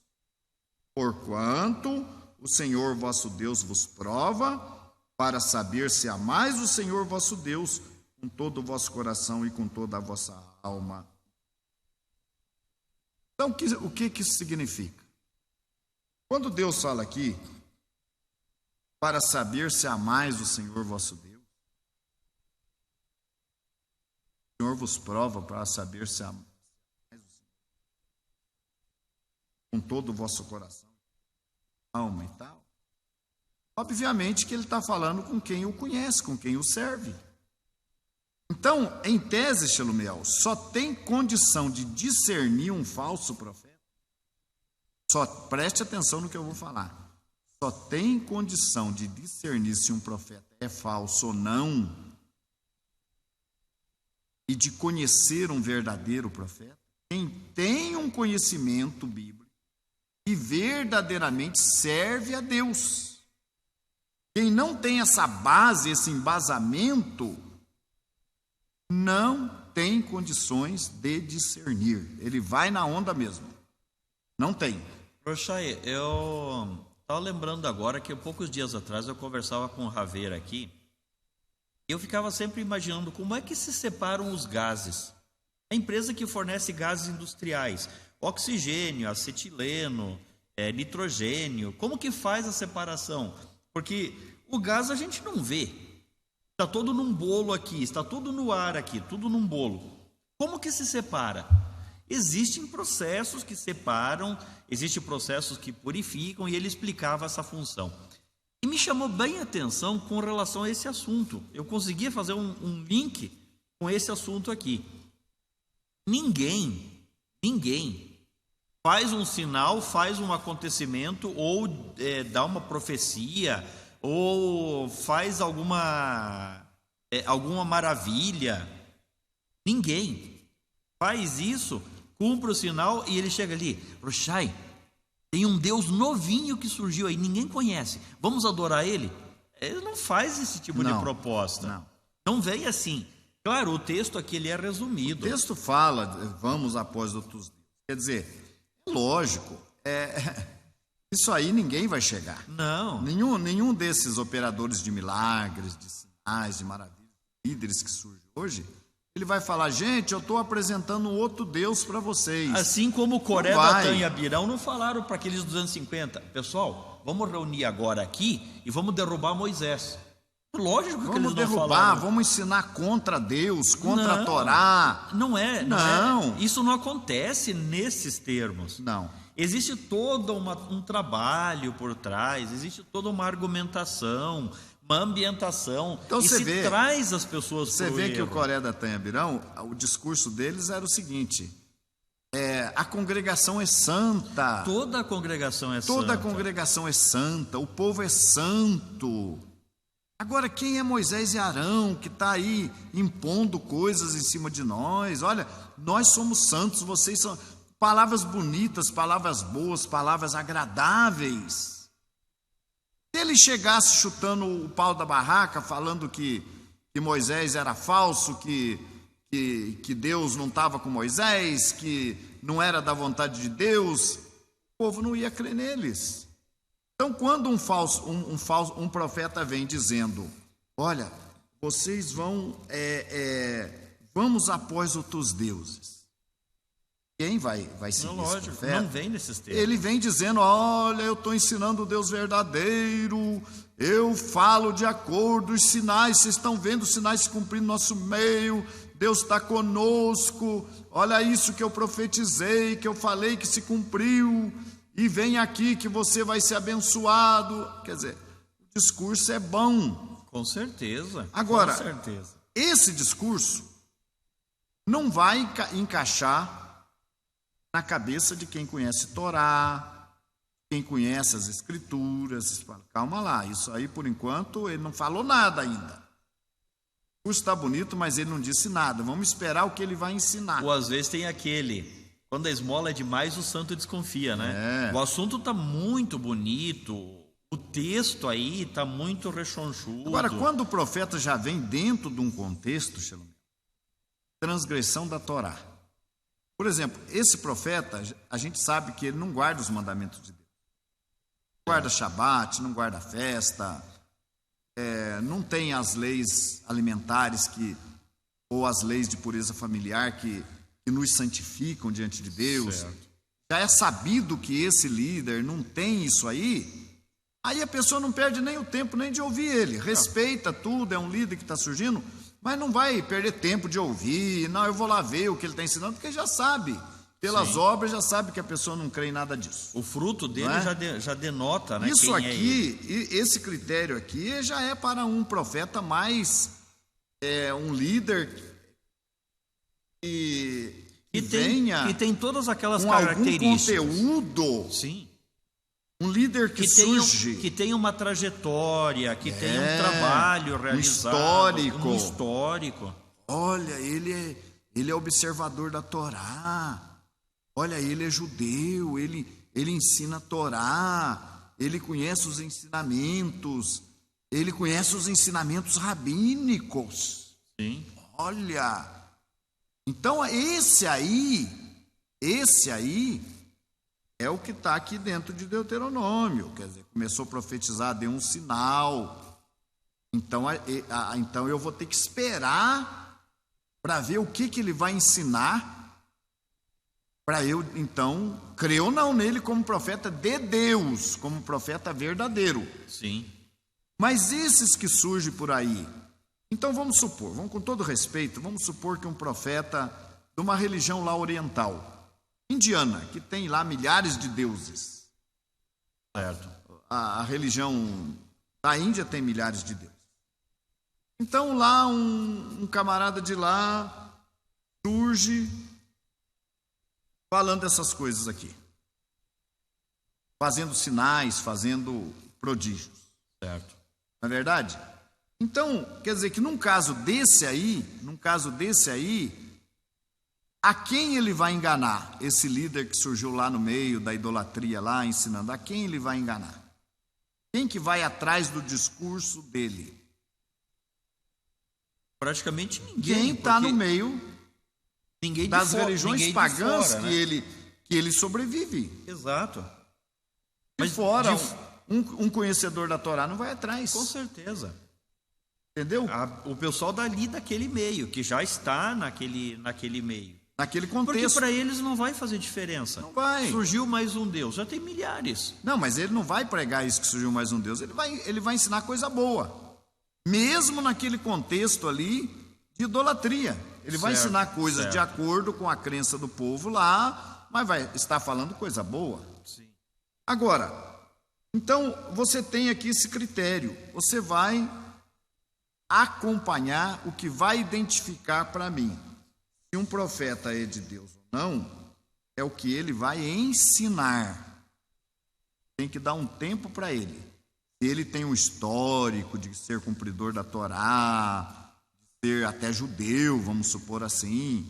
porquanto o Senhor vosso Deus vos prova, para saber se amais o Senhor vosso Deus com todo o vosso coração e com toda a vossa alma. Então, o que isso significa? Quando Deus fala aqui, para saber se amais o Senhor vosso Deus, o Senhor vos prova para saber se amais o Senhor com todo o vosso coração, alma e tal. Obviamente que ele está falando com quem o conhece, com quem o serve. Então, em tese, Shelumiel, só tem condição de discernir um falso profeta. Só preste atenção no que eu vou falar. Só tem condição de discernir se um profeta é falso ou não, e de conhecer um verdadeiro profeta, quem tem um conhecimento bíblico e verdadeiramente serve a Deus. Quem não tem essa base, esse embasamento, não tem condições de discernir. Ele vai na onda mesmo. Não tem. Roxai, eu estava lembrando agora que poucos dias atrás eu conversava com o Raveira aqui, e eu ficava sempre imaginando como é que se separam os gases. A empresa que fornece gases industriais, oxigênio, acetileno, nitrogênio, como que faz a separação? Porque o gás a gente não vê. Está todo num bolo aqui, está tudo no ar aqui, tudo num bolo. Como que se separa? Existem processos que separam, existem processos que purificam, e ele explicava essa função. E me chamou bem a atenção com relação a esse assunto. Eu conseguia fazer um link com esse assunto aqui. Ninguém faz um sinal, faz um acontecimento, ou dá uma profecia, ou faz alguma maravilha. Ninguém faz isso, cumpre o sinal e ele chega ali. Roxai, tem um Deus novinho que surgiu aí, ninguém conhece, vamos adorar ele? Ele não faz esse tipo de proposta. Não vem assim. Claro, o texto aqui ele é resumido. O texto fala, vamos após outros deuses. Quer dizer, lógico, isso aí ninguém vai chegar. Não. Nenhum desses operadores de milagres, de sinais, de maravilhas, líderes que surgem hoje, ele vai falar, gente, eu estou apresentando um outro Deus para vocês. Assim como Coré, Datã e Abirão não falaram para aqueles 250, pessoal, vamos reunir agora aqui e vamos derrubar Moisés. Lógico que eles não falaram. Vamos ensinar contra Deus, contra a Torá. Não é. Isso não acontece nesses termos. Não. Existe todo um trabalho por trás, existe toda uma argumentação, uma ambientação, então, e se traz as pessoas para o erro. Você vê que o Coré, Datã e Abirão, o discurso deles era o seguinte, a congregação é santa. Toda a congregação é santa. Toda a congregação é santa, o povo é santo. Agora, quem é Moisés e Arão que está aí impondo coisas em cima de nós? Olha, nós somos santos, vocês são... Palavras bonitas, palavras boas, palavras agradáveis. Se ele chegasse chutando o pau da barraca, falando que Moisés era falso, que Deus não estava com Moisés, que não era da vontade de Deus, o povo não ia crer neles. Então, quando um profeta vem dizendo, olha, vocês vamos após outros deuses. Quem vai seguir esse profeta? Não vem nesses termos. Ele vem dizendo, olha, eu estou ensinando o Deus verdadeiro, eu falo de acordo, os sinais, vocês estão vendo os sinais se cumprindo no nosso meio, Deus está conosco, olha isso que eu profetizei, que eu falei que se cumpriu, e vem aqui que você vai ser abençoado. Quer dizer, o discurso é bom. Com certeza. Agora, com certeza. Esse discurso não vai encaixar na cabeça de quem conhece Torá, quem conhece as Escrituras. Calma lá, isso aí por enquanto ele não falou nada ainda. O discurso está bonito, mas ele não disse nada. Vamos esperar o que ele vai ensinar. Ou às vezes tem aquele, quando a esmola é demais, o santo desconfia, né? O assunto está muito bonito, o texto aí está muito rechonchudo. Agora, quando o profeta já vem dentro de um contexto, transgressão da Torá. Por exemplo, esse profeta, a gente sabe que ele não guarda os mandamentos de Deus. Não guarda Shabat, não guarda festa, não tem as leis alimentares ou as leis de pureza familiar que nos santificam diante de Deus. Certo. já é sabido que esse líder não tem isso aí a pessoa não perde nem o tempo nem de ouvir ele. Respeita tudo, é um líder que está surgindo, mas não vai perder tempo de ouvir. Não, eu vou lá ver o que ele está ensinando, porque já sabe. Pelas obras já sabe que a pessoa não crê em nada disso. O fruto dele já denota, né? Isso quem aqui, esse critério aqui já é para um profeta mais, um líder que tem todas aquelas com características. Algum conteúdo. Sim. Um líder que surge. Que tem uma trajetória, que tem um trabalho realizado. Um histórico. Olha, ele é observador da Torá. Olha, ele é judeu, ele ensina a Torá. Ele conhece os ensinamentos. Ele conhece os ensinamentos rabínicos. Sim. Olha. Então, esse aí é o que está aqui dentro de Deuteronômio. Quer dizer, começou a profetizar, deu um sinal. Então eu vou ter que esperar para ver o que ele vai ensinar, para eu, então, crer ou não nele como profeta de Deus, como profeta verdadeiro. Sim. Mas esses que surgem por aí, então vamos com todo respeito, vamos supor que um profeta de uma religião lá oriental, indiana, que tem lá milhares de deuses. Certo. A religião da Índia tem milhares de deuses. Então lá um camarada de lá surge falando essas coisas aqui. Fazendo sinais, fazendo prodígios. Certo. Não é verdade? Então, quer dizer que num caso desse aí, a quem ele vai enganar? Esse líder que surgiu lá no meio da idolatria lá, ensinando, a quem ele vai enganar? Quem que vai atrás do discurso dele? Praticamente ninguém. Quem está no meio das religiões pagãs fora, que ele sobrevive. Exato. Mas fora, um conhecedor da Torá não vai atrás. Com certeza. Entendeu? O pessoal dali daquele meio, que já está naquele meio. Naquele contexto. Porque para eles não vai fazer diferença. Não vai. Surgiu mais um Deus, já tem milhares. Não, mas ele não vai pregar isso que surgiu mais um Deus. Ele vai ensinar coisa boa. Mesmo naquele contexto ali de idolatria. Ele vai ensinar coisas de acordo com a crença do povo lá, mas vai estar falando coisa boa. Sim. Agora, então você tem aqui esse critério. Você vai acompanhar o que vai identificar para mim se um profeta é de Deus ou não, é o que ele vai ensinar. Tem que dar um tempo para ele. Se ele tem um histórico de ser cumpridor da Torá, de ser até judeu, vamos supor assim,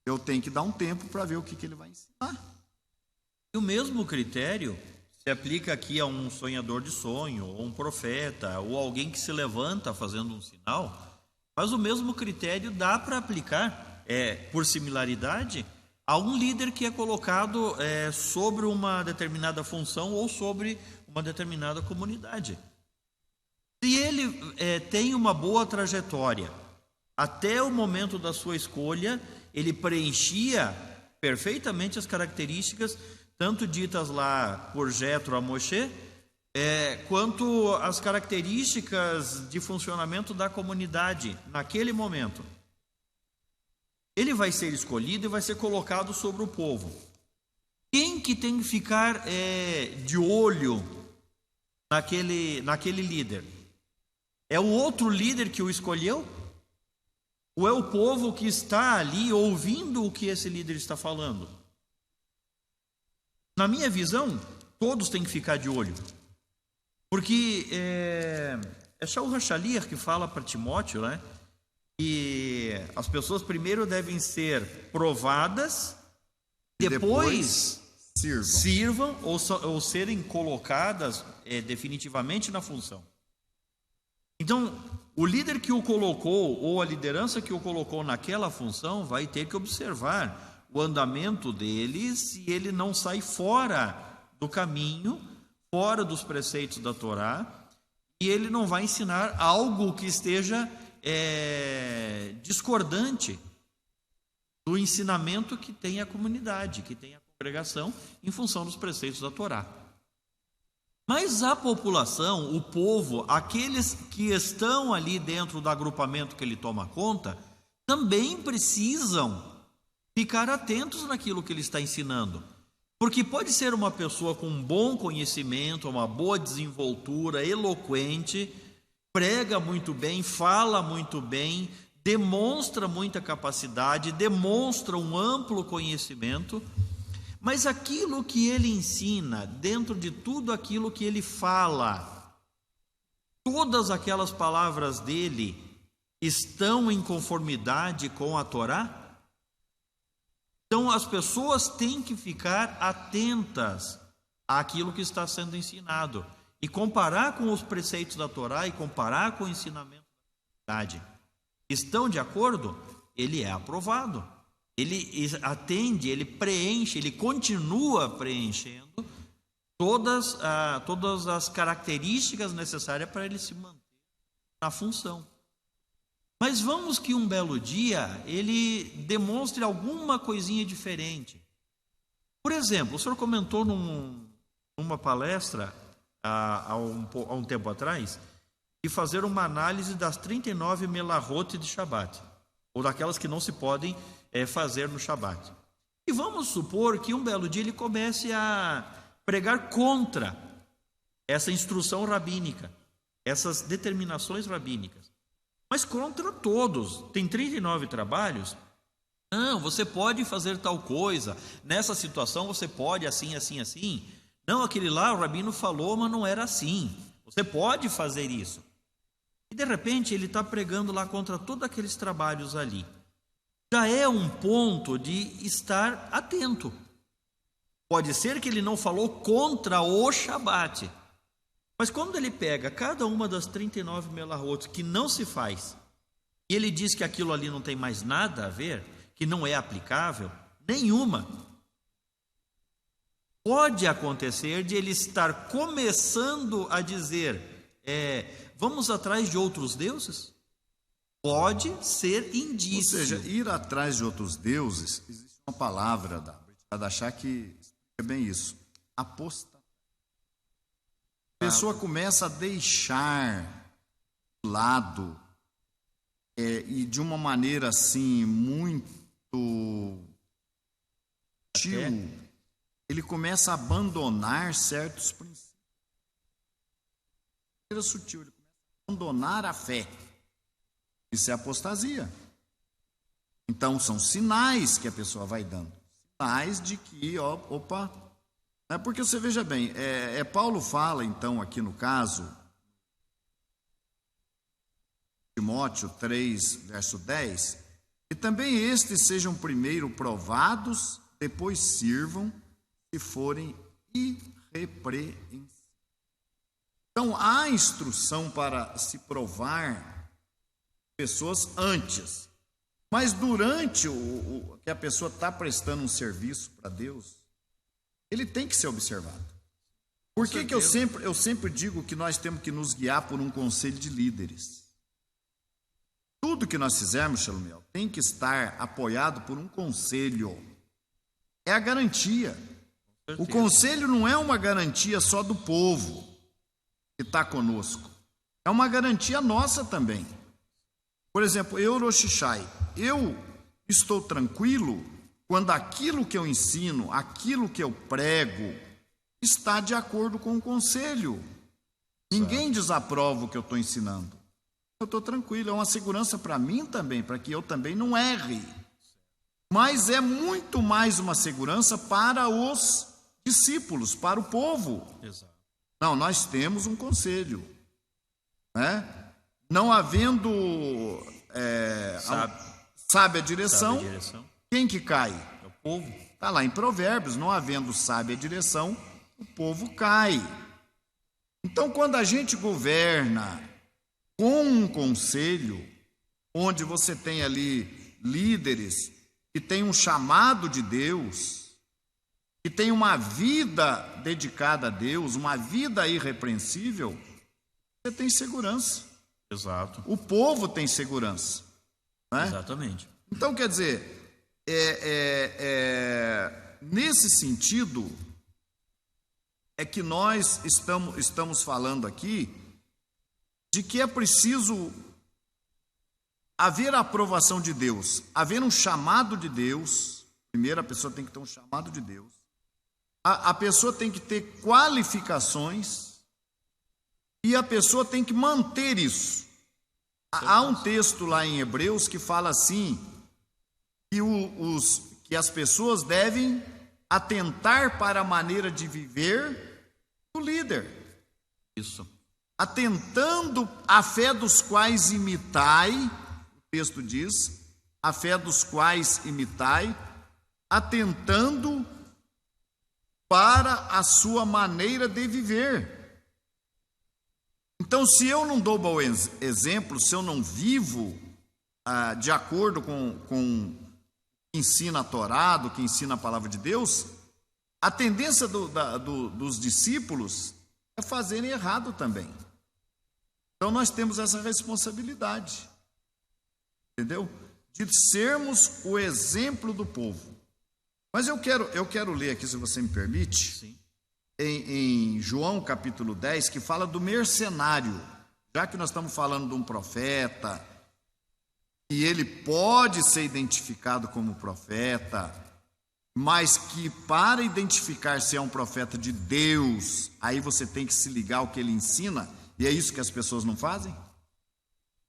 eu tenho que dar um tempo para ver o que ele vai ensinar. E o mesmo critério se aplica aqui a um sonhador de sonho, ou um profeta, ou alguém que se levanta fazendo um sinal, mas o mesmo critério dá para aplicar, por similaridade, a um líder que é colocado sobre uma determinada função ou sobre uma determinada comunidade. Se ele tem uma boa trajetória, até o momento da sua escolha, ele preenchia perfeitamente as características tanto ditas lá por Jetro a Moshe, quanto as características de funcionamento da comunidade naquele momento. Ele vai ser escolhido e vai ser colocado sobre o povo. Quem que tem que ficar de olho naquele líder? É o outro líder que o escolheu? Ou é o povo que está ali ouvindo o que esse líder está falando? Na minha visão, todos têm que ficar de olho. Porque é Shaul HaShaliach que fala para Timóteo, né? Que as pessoas primeiro devem ser provadas, depois sirvam ou serem colocadas definitivamente na função. Então, o líder que o colocou, ou a liderança que o colocou naquela função, vai ter que observar o andamento dele, se ele não sai fora do caminho, fora dos preceitos da Torá, e ele não vai ensinar algo que esteja discordante do ensinamento que tem a comunidade, que tem a congregação em função dos preceitos da Torá. Mas a população, o povo, aqueles que estão ali dentro do agrupamento que ele toma conta, também precisam ficar atentos naquilo que ele está ensinando. Porque pode ser uma pessoa com um bom conhecimento, uma boa desenvoltura, eloquente, prega muito bem, fala muito bem, demonstra muita capacidade, demonstra um amplo conhecimento, mas aquilo que ele ensina, dentro de tudo aquilo que ele fala, todas aquelas palavras dele estão em conformidade com a Torá? Então as pessoas têm que ficar atentas àquilo que está sendo ensinado e comparar com os preceitos da Torá e comparar com o ensinamento da verdade. Estão de acordo? Ele é aprovado. Ele atende, ele preenche, ele continua preenchendo todas as características necessárias para ele se manter na função. Mas vamos que um belo dia ele demonstre alguma coisinha diferente. Por exemplo, o senhor comentou numa palestra há um tempo atrás de fazer uma análise das 39 melahot de Shabat, ou daquelas que não se podem fazer no Shabat. E vamos supor que um belo dia ele comece a pregar contra essa instrução rabínica, essas determinações rabínicas. Mas contra todos. Tem 39 trabalhos. Não, você pode fazer tal coisa. Nessa situação você pode assim, assim, assim. Não, aquele lá o rabino falou, mas não era assim. Você pode fazer isso. E de repente ele está pregando lá contra todos aqueles trabalhos ali. Já é um ponto de estar atento. Pode ser que ele não falou contra o Shabat. Mas quando ele pega cada uma das 39 melahot que não se faz, e ele diz que aquilo ali não tem mais nada a ver, que não é aplicável, nenhuma, pode acontecer de ele estar começando a dizer, vamos atrás de outros deuses? Pode ser indício. Ou seja, ir atrás de outros deuses, existe uma palavra da achar que é bem isso, apostasia. A pessoa começa a deixar de lado e de uma maneira assim muito sutil, ele começa a abandonar certos princípios. De maneira sutil, ele começa a abandonar a fé. Isso é apostasia. Então são sinais que a pessoa vai dando, sinais de que, opa. Porque você veja bem, Paulo fala então aqui no caso, Timóteo 3, verso 10, e também estes sejam primeiro provados, depois sirvam, se forem irrepreensíveis. Então há instrução para se provar pessoas antes, mas durante o que a pessoa está prestando um serviço para Deus, ele tem que ser observado. Por que eu sempre digo que nós temos que nos guiar por um conselho de líderes? Tudo que nós fizermos, Shalumiel, tem que estar apoiado por um conselho. É a garantia. O conselho não é uma garantia só do povo que está conosco. É uma garantia nossa também. Por exemplo, eu, Rosh Hashai, eu estou tranquilo quando aquilo que eu ensino, aquilo que eu prego, está de acordo com o conselho. Ninguém desaprova o que eu estou ensinando. Eu estou tranquilo, é uma segurança para mim também, para que eu também não erre. Mas é muito mais uma segurança para os discípulos, para o povo. Exato. Não, nós temos um conselho. Não havendo sábia direção, quem que cai? É o povo. Está lá em Provérbios, não havendo sábia direção, o povo cai. Então, quando a gente governa com um conselho, onde você tem ali líderes que têm um chamado de Deus, que tem uma vida dedicada a Deus, uma vida irrepreensível, você tem segurança. Exato. O povo tem segurança. Né? Exatamente. Então, quer dizer, nesse sentido, é que nós estamos falando aqui de que é preciso haver a aprovação de Deus, haver um chamado de Deus. Primeiro, a pessoa tem que ter um chamado de Deus. A pessoa tem que ter qualificações e a pessoa tem que manter isso. Há um texto lá em Hebreus que fala assim, que as pessoas devem atentar para a maneira de viver do líder. Isso. Atentando à fé dos quais imitai, o texto diz, a fé dos quais imitai, atentando para a sua maneira de viver. Então, se eu não dou bom exemplo, se eu não vivo de acordo com o que ensina a Torá, do que ensina a palavra de Deus, a tendência dos discípulos é fazerem errado também. Então, nós temos essa responsabilidade, entendeu? De sermos o exemplo do povo. Mas eu quero ler aqui, se você me permite, Sim. Em João capítulo 10, que fala do mercenário. Já que nós estamos falando de um profeta, e ele pode ser identificado como profeta, mas que para identificar se é um profeta de Deus, aí você tem que se ligar ao que ele ensina, e é isso que as pessoas não fazem.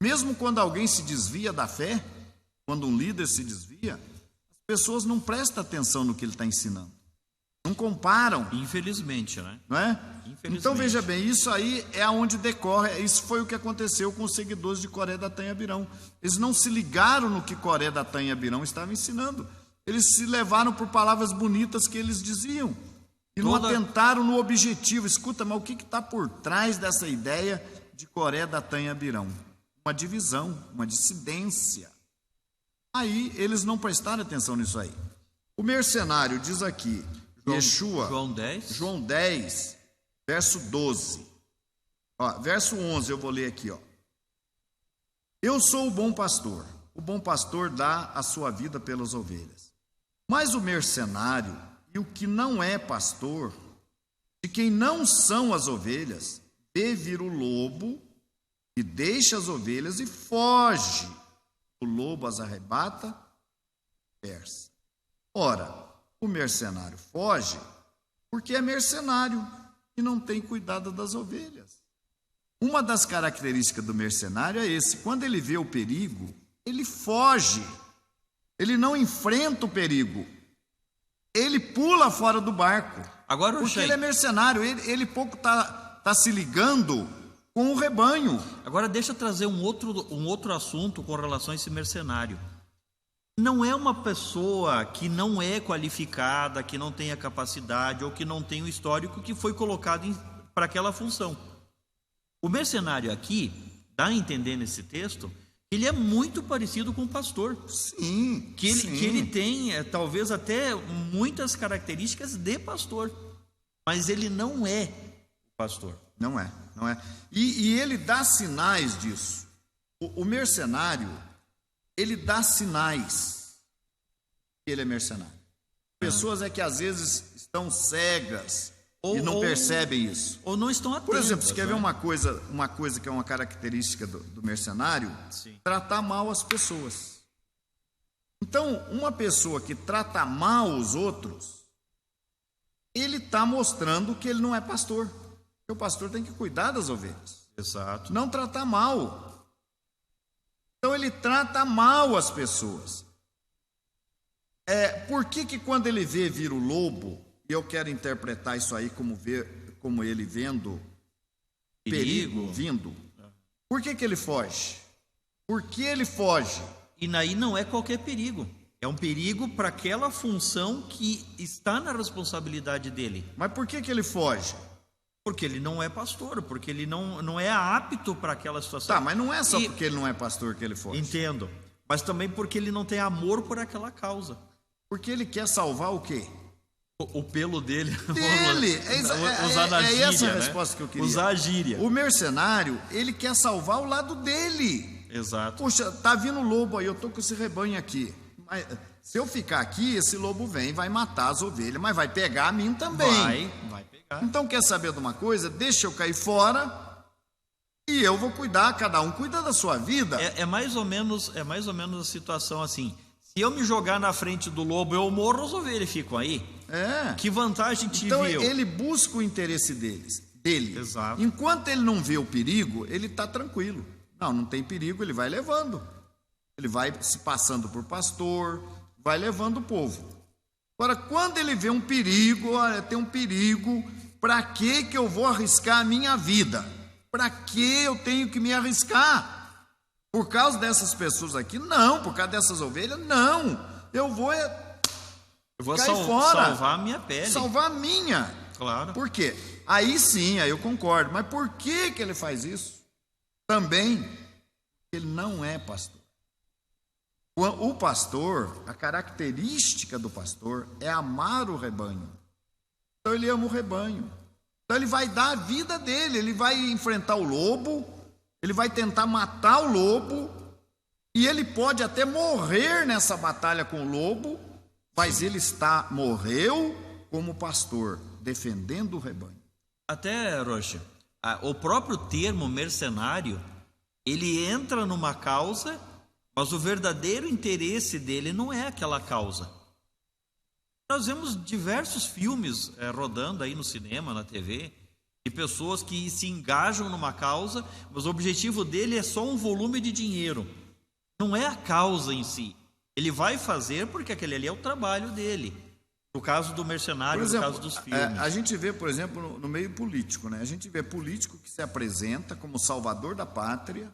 Mesmo quando alguém se desvia da fé, quando um líder se desvia, as pessoas não prestam atenção no que ele está ensinando. Não comparam. Infelizmente, né? Não é? Infelizmente. Então, veja bem, isso aí é onde decorre, isso foi o que aconteceu com os seguidores de Coré, Datã e Abirão. Eles não se ligaram no que Coré, Datã e Abirão estavam ensinando. Eles se levaram por palavras bonitas que eles diziam. E não atentaram no objetivo. Escuta, mas o que está por trás dessa ideia de Coré, Datã e Abirão? Uma divisão, uma dissidência. Aí, eles não prestaram atenção nisso aí. O mercenário diz aqui, Yeshua, João 10, verso 12. Verso 11 eu vou ler aqui. Eu sou o bom pastor dá a sua vida pelas ovelhas. Mas o mercenário e o que não é pastor, de quem não são as ovelhas, vê vir o lobo e deixa as ovelhas e foge. O lobo as arrebata, perse. Ora, o mercenário foge porque é mercenário e não tem cuidado das ovelhas. Uma das características do mercenário é esse: quando ele vê o perigo, ele foge. Ele não enfrenta o perigo. Ele pula fora do barco. Agora, porque ele é mercenário, ele pouco está se ligando com o rebanho. Agora deixa eu trazer um outro assunto com relação a esse mercenário. Não é uma pessoa que não é qualificada, que não tenha capacidade ou que não tem um histórico que foi colocado para aquela função. O mercenário aqui, dá a entender nesse texto, ele é muito parecido com o pastor. Sim. Que ele tem, talvez até muitas características de pastor, mas ele não é pastor. Não é. E ele dá sinais disso. O mercenário, ele dá sinais que ele é mercenário. Pessoas é que às vezes estão cegas e não percebem isso. Ou não estão atentas. Por exemplo, você quer ver uma coisa que é uma característica do mercenário? Sim. Tratar mal as pessoas. Então, uma pessoa que trata mal os outros, ele está mostrando que ele não é pastor. Porque o pastor tem que cuidar das ovelhas. Exato. Não tratar mal. Então ele trata mal as pessoas. Por que quando ele vê vir o lobo, e eu quero interpretar isso aí como ele vendo perigo vindo, por que ele foge? Por que ele foge? E aí não é qualquer perigo. É um perigo para aquela função que está na responsabilidade dele. Mas por que ele foge? Porque ele não é pastor, porque ele não é apto para aquela situação. Tá, mas não é só porque ele não é pastor que ele foge. Entendo. Mas também porque ele não tem amor por aquela causa. Porque ele quer salvar o quê? O pelo dele. Usar na gíria, essa a resposta que eu queria. Usar a gíria. O mercenário, ele quer salvar o lado dele. Exato. Puxa, tá vindo lobo aí, eu tô com esse rebanho aqui. Mas se eu ficar aqui, esse lobo vem, vai matar as ovelhas, mas vai pegar a mim também. Vai pegar. Então, quer saber de uma coisa? Deixa eu cair fora e eu vou cuidar, cada um cuida da sua vida. É mais ou menos a situação assim. Se eu me jogar na frente do lobo, eu morro, as ovelhas ficam aí. Que vantagem tive então, eu? Ele busca o interesse dele. Exato. Enquanto ele não vê o perigo, ele está tranquilo. Não tem perigo, ele vai levando. Ele vai se passando por pastor, vai levando o povo. Agora, quando ele vê um perigo, olha, tem um perigo, para que eu vou arriscar a minha vida? Para que eu tenho que me arriscar? Por causa dessas pessoas aqui? Não. Por causa dessas ovelhas? Não. Eu vou cair fora. Salvar a minha pele. Salvar a minha. Claro. Por quê? Aí sim, aí eu concordo. Mas por que ele faz isso? Também, ele não é pastor. O pastor, a característica do pastor é amar o rebanho. Então ele ama o rebanho. Então ele vai dar a vida dele, ele vai enfrentar o lobo, ele vai tentar matar o lobo, e ele pode até morrer nessa batalha com o lobo, mas ele morreu como pastor, defendendo o rebanho. Até, Rocha, o próprio termo mercenário, ele entra numa causa, mas o verdadeiro interesse dele não é aquela causa. Nós vemos diversos filmes rodando aí no cinema, na TV, de pessoas que se engajam numa causa, mas o objetivo dele é só um volume de dinheiro. Não é a causa em si. Ele vai fazer porque aquele ali é o trabalho dele. No caso do mercenário, no caso dos filmes. A gente vê, por exemplo, no meio político, né? A gente vê político que se apresenta como salvador da pátria,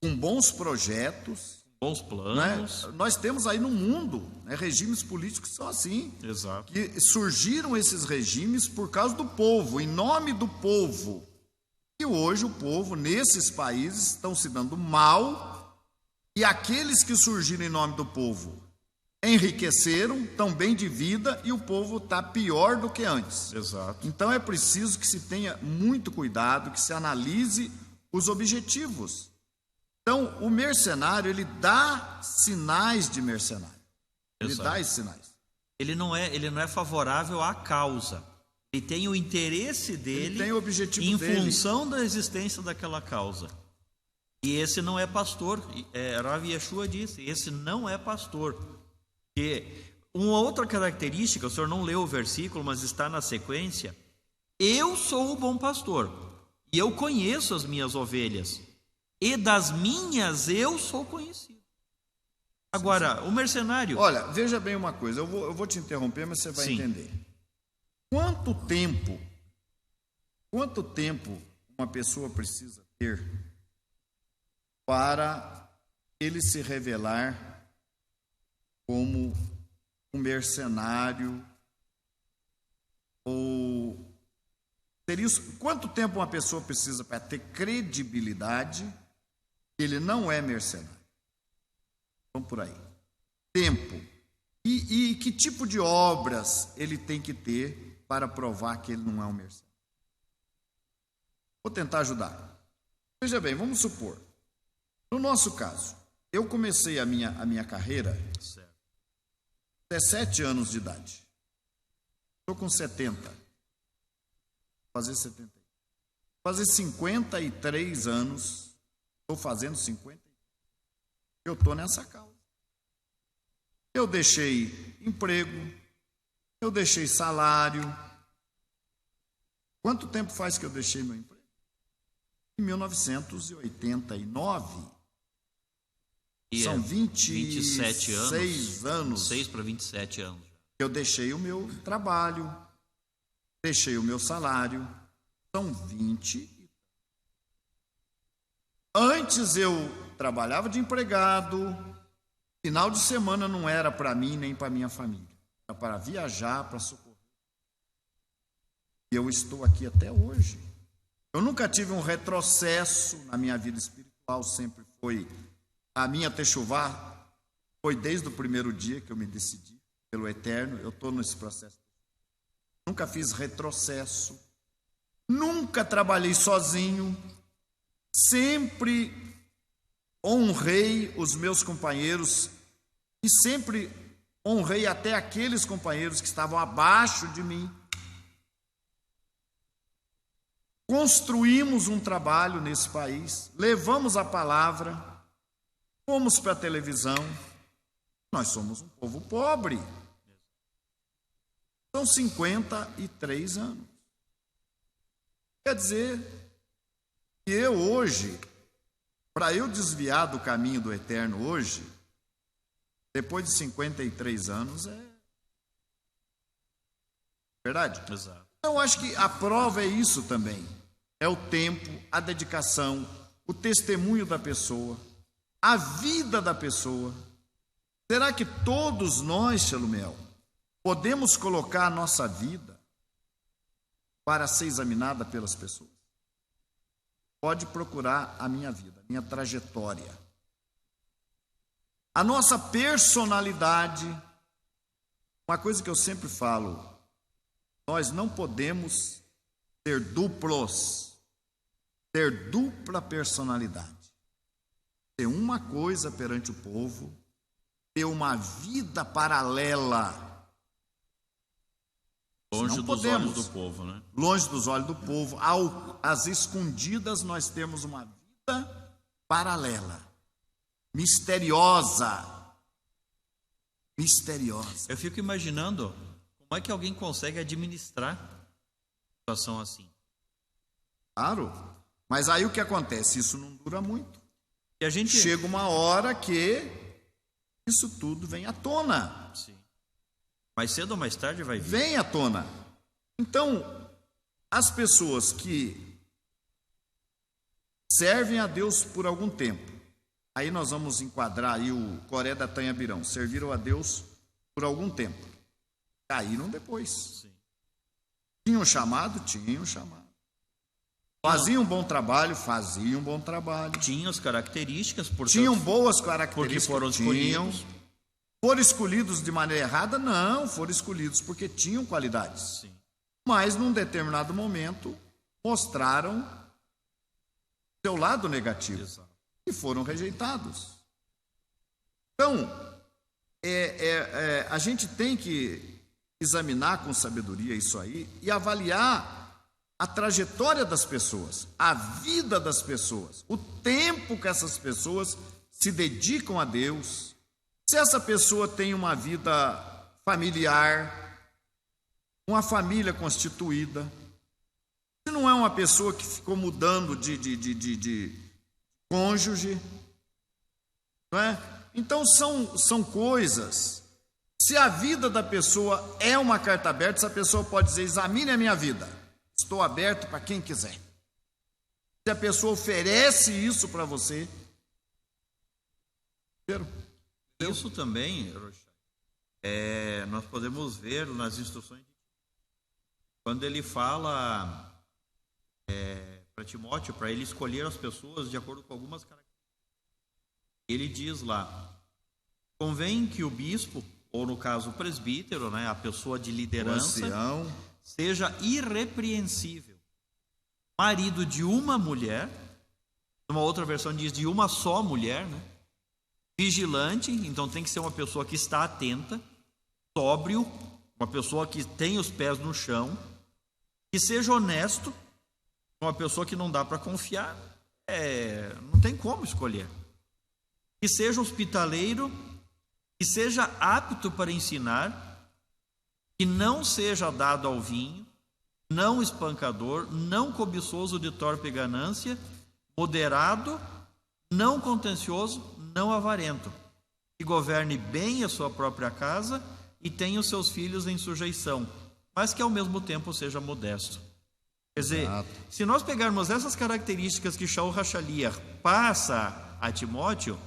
com bons projetos, bons planos. Né? Nós temos aí no mundo, né, regimes políticos que são assim. Exato. Que surgiram esses regimes por causa do povo, em nome do povo. E hoje o povo, nesses países, estão se dando mal, e aqueles que surgiram em nome do povo enriqueceram, estão bem de vida, e o povo está pior do que antes. Exato. Então é preciso que se tenha muito cuidado, que se analise os objetivos. Então, o mercenário, ele dá sinais de mercenário. Ele dá esses sinais. Ele não é favorável à causa. Ele tem o interesse dele, ele tem o objetivo em dele. função da existência daquela causa. E esse não é pastor. Rav Yeshua disse, esse não é pastor. E uma outra característica, o senhor não leu o versículo, mas está na sequência. Eu sou o bom pastor, e eu conheço as minhas ovelhas, e das minhas eu sou conhecido. Agora, o mercenário... Olha, veja bem uma coisa, eu vou te interromper, mas você vai entender. Quanto tempo uma pessoa precisa ter para ele se revelar como um mercenário? Ou seria isso? Quanto tempo uma pessoa precisa para ter credibilidade que ele não é mercenário? Vamos por aí. Tempo. E que tipo de obras ele tem que ter para provar que ele não é um mercenário? Vou tentar ajudar. Veja bem, vamos supor, no nosso caso, eu comecei a minha carreira 17 anos de idade. Estou com 70. Fazer 70. Fazer 53 anos. Estou fazendo 50. Eu estou nessa causa. Eu deixei emprego. Eu deixei salário. Quanto tempo faz que eu deixei meu emprego? Em 1989. São 27 anos. 26 anos. 6 para 27 anos. Eu deixei o meu trabalho, deixei o meu salário. São 20. Antes eu trabalhava de empregado. Final de semana não era para mim nem para minha família. Era para viajar, para socorrer. E eu estou aqui até hoje. Eu nunca tive um retrocesso na minha vida espiritual, sempre foi. A minha techuvá foi desde o primeiro dia que eu me decidi pelo Eterno. Eu estou nesse processo. Nunca fiz retrocesso. Nunca trabalhei sozinho. Sempre honrei os meus companheiros e sempre honrei até aqueles companheiros que estavam abaixo de mim. Construímos um trabalho nesse país, levamos a palavra, fomos para a televisão. Nós somos um povo pobre. São 53 anos. Quer dizer que eu hoje, para eu desviar do caminho do eterno hoje, depois de 53 anos, é verdade? Exato. Então, acho que a prova é isso também. É o tempo, a dedicação, o testemunho da pessoa, a vida da pessoa. Será que todos nós, Shalomel, podemos colocar a nossa vida para ser examinada pelas pessoas? Pode procurar a minha vida, a minha trajetória. A nossa personalidade. Uma coisa que eu sempre falo, nós não podemos ter duplos, ter dupla personalidade. Ter uma coisa perante o povo, ter uma vida paralela. Longe dos olhos do povo, né? Longe dos olhos do povo, às escondidas nós temos uma vida paralela, misteriosa. Misteriosa. Eu fico imaginando como é que alguém consegue administrar uma situação assim. Claro, mas aí o que acontece? Isso não dura muito. E a gente chega uma hora que isso tudo vem à tona. Sim. Mais cedo ou mais tarde vai vir. Vem à tona. Então, as pessoas que servem a Deus por algum tempo, aí nós vamos enquadrar aí o Coré da Tanhabirão, serviram a Deus por algum tempo, caíram depois. Sim. Tinham chamado? Tinham chamado. Faziam um bom trabalho? Faziam um bom trabalho. Tinham as características, tinham boas características, porque foram escolhidos. Foram escolhidos de maneira errada? Não, foram escolhidos porque tinham qualidades. Sim. Mas, num determinado momento, mostraram seu lado negativo. Exato. E foram rejeitados. Então, a gente tem que examinar com sabedoria isso aí e avaliar a trajetória das pessoas, a vida das pessoas, o tempo que essas pessoas se dedicam a Deus. Se essa pessoa tem uma vida familiar, uma família constituída, se não é uma pessoa que ficou mudando de cônjuge, não é? Então são coisas. Se a vida da pessoa é uma carta aberta, essa pessoa pode dizer: examine a minha vida, estou aberto para quem quiser. Se a pessoa oferece isso para você, isso também, nós podemos ver nas instruções, quando ele fala para Timóteo, para ele escolher as pessoas de acordo com algumas características. Ele diz lá: convém que o bispo, ou no caso o presbítero, né, a pessoa de liderança, seja irrepreensível, marido de uma mulher, numa outra versão diz de uma só mulher, né? Vigilante, então tem que ser uma pessoa que está atenta, sóbrio, uma pessoa que tem os pés no chão, que seja honesto, uma pessoa que não dá para confiar, não tem como escolher. Que seja hospitaleiro, que seja apto para ensinar, que não seja dado ao vinho, não espancador, não cobiçoso de torpe ganância, moderado, não contencioso, não avarento, que governe bem a sua própria casa e tenha os seus filhos em sujeição, mas que ao mesmo tempo seja modesto. Quer dizer, Exato. Se nós pegarmos essas características que Shaul Hachaliah passa a Timóteo,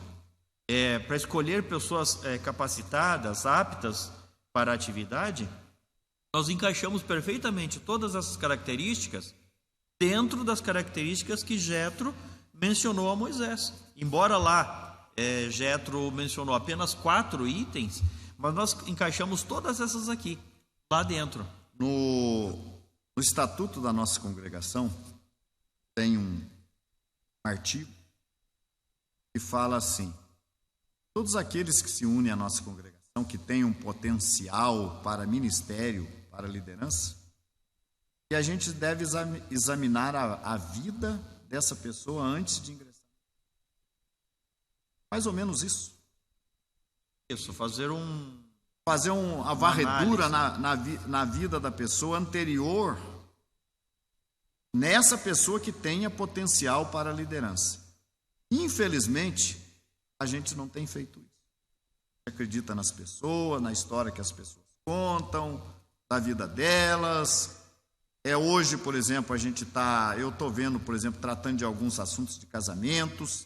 para escolher pessoas capacitadas, aptas para a atividade, nós encaixamos perfeitamente todas essas características dentro das características que Jetro mencionou a Moisés. Embora lá Jetro mencionou apenas 4 itens, mas nós encaixamos todas essas aqui, lá dentro. No estatuto da nossa congregação, tem um artigo que fala assim: todos aqueles que se unem à nossa congregação que tem um potencial para ministério, para liderança, e a gente deve examinar a vida dessa pessoa antes de ingressar. Mais ou menos isso. Isso, fazer a varredura na vida da pessoa anterior, nessa pessoa que tenha potencial para a liderança. Infelizmente, a gente não tem feito isso. Acredita nas pessoas, na história que as pessoas contam, da vida delas. Hoje, por exemplo, eu estou vendo, por exemplo, tratando de alguns assuntos de casamentos,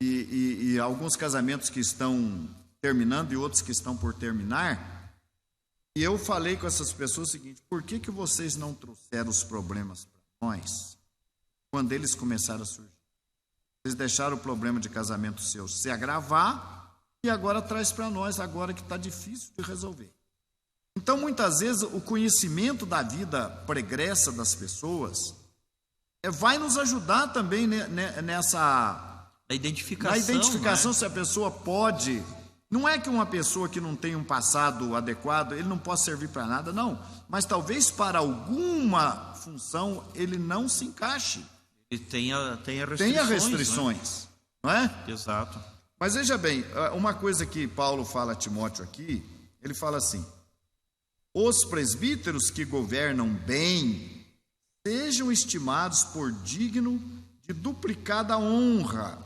e alguns casamentos que estão terminando e outros que estão por terminar. E eu falei com essas pessoas o seguinte: por que vocês não trouxeram os problemas para nós quando eles começaram a surgir? Vocês deixaram o problema de casamento seu se agravar e agora traz para nós, agora que está difícil de resolver. Então, muitas vezes, o conhecimento da vida pregressa das pessoas vai nos ajudar também nessa... Na identificação, né? Se a pessoa pode... Não é que uma pessoa que não tem um passado adequado, ele não possa servir para nada, não. Mas talvez para alguma função ele não se encaixe. Ele tenha restrições. Tenha restrições, né? Não é? Exato. Mas veja bem, uma coisa que Paulo fala a Timóteo aqui, ele fala assim: os presbíteros que governam bem sejam estimados por digno de duplicada honra,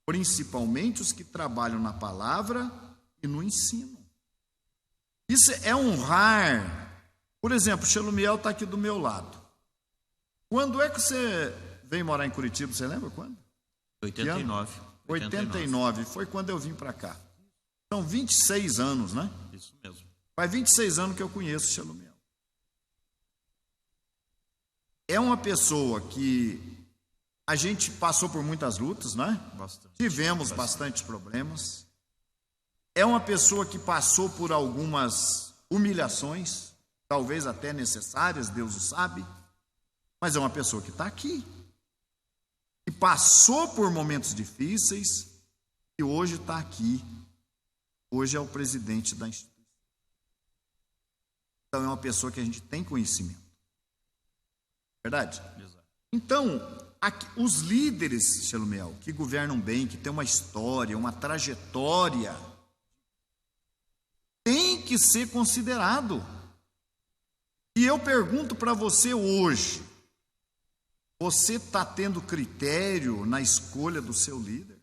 principalmente os que trabalham na palavra e no ensino. Isso é honrar. Por exemplo, Shelumiel está aqui do meu lado. Quando é que você veio morar em Curitiba? Você lembra quando? 89. 89. Foi quando eu vim para cá. São 26 anos, né? Isso mesmo. Faz 26 anos que eu conheço Shelumiel. É uma pessoa que a gente passou por muitas lutas, né? Tivemos bastante problemas. É uma pessoa que passou por algumas humilhações, talvez até necessárias, Deus o sabe, mas é uma pessoa que está aqui, que passou por momentos difíceis e hoje está aqui. Hoje é o presidente da instituição. Então é uma pessoa que a gente tem conhecimento. Verdade? Exato. Então, os líderes, Shelumiel, que governam bem, que têm uma história, uma trajetória, tem que ser considerado. E eu pergunto para você hoje: você está tendo critério na escolha do seu líder?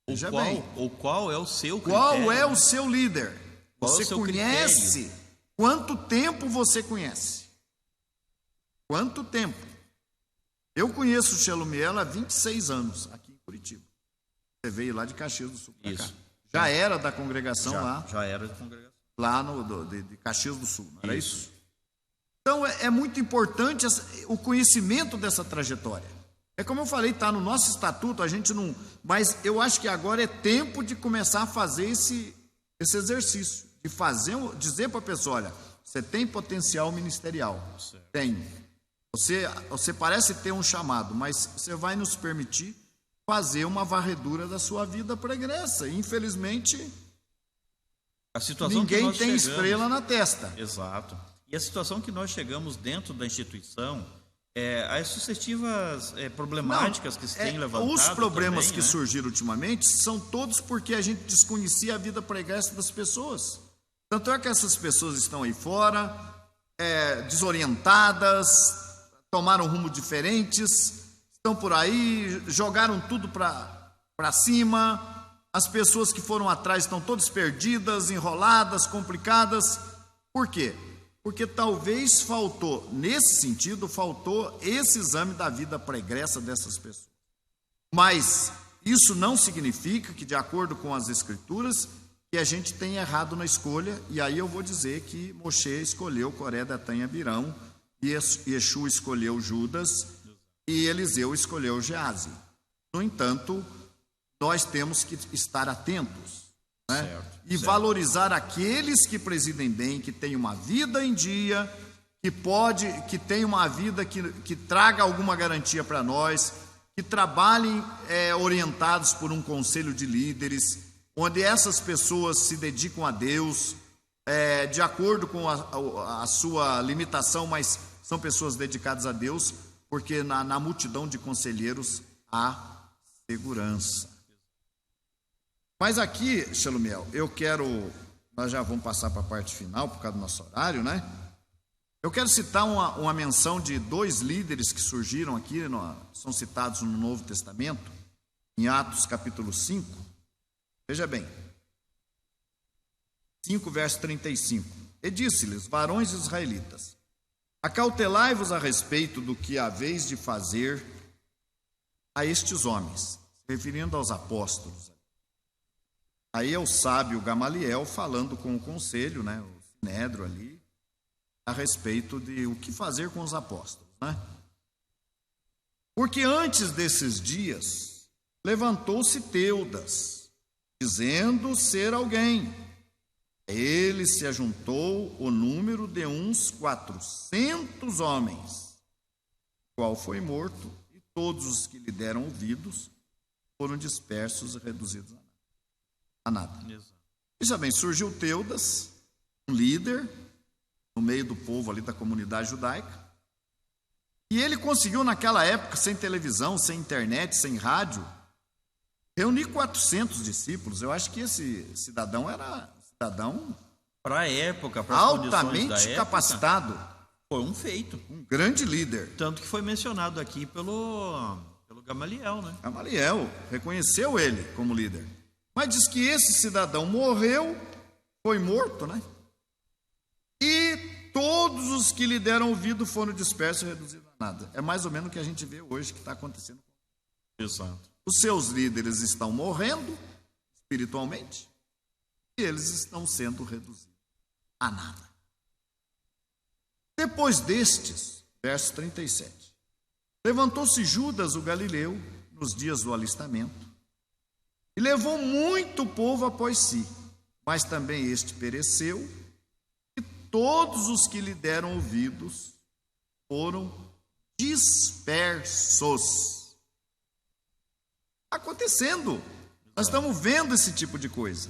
Veja bem. Ou qual é o seu critério? Qual é o seu líder? Você conhece? Critério? Quanto tempo você conhece? Quanto tempo? Eu conheço o Shelumiel há 26 anos, aqui em Curitiba. Você veio lá de Caxias do Sul para cá. Já era da congregação lá? Já era da congregação. Lá de Caxias do Sul, não era isso? Então, é muito importante o conhecimento dessa trajetória. É como eu falei, está no nosso estatuto, a gente não... Mas eu acho que agora é tempo de começar a fazer esse exercício. De dizer para a pessoa: olha, você tem potencial ministerial. Certo. Tem. Você parece ter um chamado, mas você vai nos permitir fazer uma varredura da sua vida pregressa. Infelizmente, a situação ninguém tem estrela na testa. Exato. E a situação que nós chegamos dentro da instituição, as sucessivas problemáticas que se têm levantado. Os problemas também, que surgiram ultimamente são todos porque a gente desconhecia a vida pregressa das pessoas. Tanto é que essas pessoas estão aí fora, desorientadas, tomaram rumos diferentes, estão por aí, jogaram tudo para cima. As pessoas que foram atrás estão todas perdidas, enroladas, complicadas. Por quê? Porque talvez nesse sentido, faltou esse exame da vida pregressa dessas pessoas. Mas isso não significa que, de acordo com as Escrituras, que a gente tenha errado na escolha. E aí eu vou dizer que Moshe escolheu Coré, Datã e Abirão, e Yeshua escolheu Judas, e Eliseu escolheu Geazi. No entanto, nós temos que estar atentos, né? Certo. Valorizar aqueles que presidem bem, que têm uma vida em dia, que tem uma vida que traga alguma garantia para nós, que trabalhem orientados por um conselho de líderes, onde essas pessoas se dedicam a Deus, de acordo com a sua limitação, mas são pessoas dedicadas a Deus, porque na multidão de conselheiros há segurança. Mas aqui, Shelumiel, nós já vamos passar para a parte final, por causa do nosso horário, né? Eu quero citar uma menção de 2 líderes que surgiram aqui, são citados no Novo Testamento, em Atos capítulo 5. Veja bem, 5 verso 35. E disse-lhes: varões israelitas, acautelai-vos a respeito do que haveis de fazer a estes homens, referindo aos apóstolos. Aí é o sábio Gamaliel falando com o conselho, né, o sinédrio ali, a respeito de o que fazer com os apóstolos, né? Porque antes desses dias levantou-se Teudas, dizendo ser alguém. Ele se ajuntou o número de uns 400 homens, qual foi morto, e todos os que lhe deram ouvidos foram dispersos e reduzidos a nada. Veja bem, surgiu Teudas, um líder no meio do povo ali da comunidade judaica, e ele conseguiu naquela época, sem televisão, sem internet, sem rádio, reunir 400 discípulos. Eu acho que esse cidadão era cidadão para a época, altamente capacitado. Foi um feito. Um grande líder. Tanto que foi mencionado aqui pelo Gamaliel, né? Gamaliel reconheceu ele como líder. Mas diz que esse cidadão morreu, foi morto, né? E todos os que lhe deram ouvido foram dispersos e reduzidos a nada. É mais ou menos o que a gente vê hoje que está acontecendo. Exato. Os seus líderes estão morrendo espiritualmente e eles estão sendo reduzidos a nada. Depois destes, verso 37, levantou-se Judas o Galileu nos dias do alistamento e levou muito povo após si, mas também este pereceu, e todos os que lhe deram ouvidos foram dispersos. Acontecendo, nós estamos vendo esse tipo de coisa.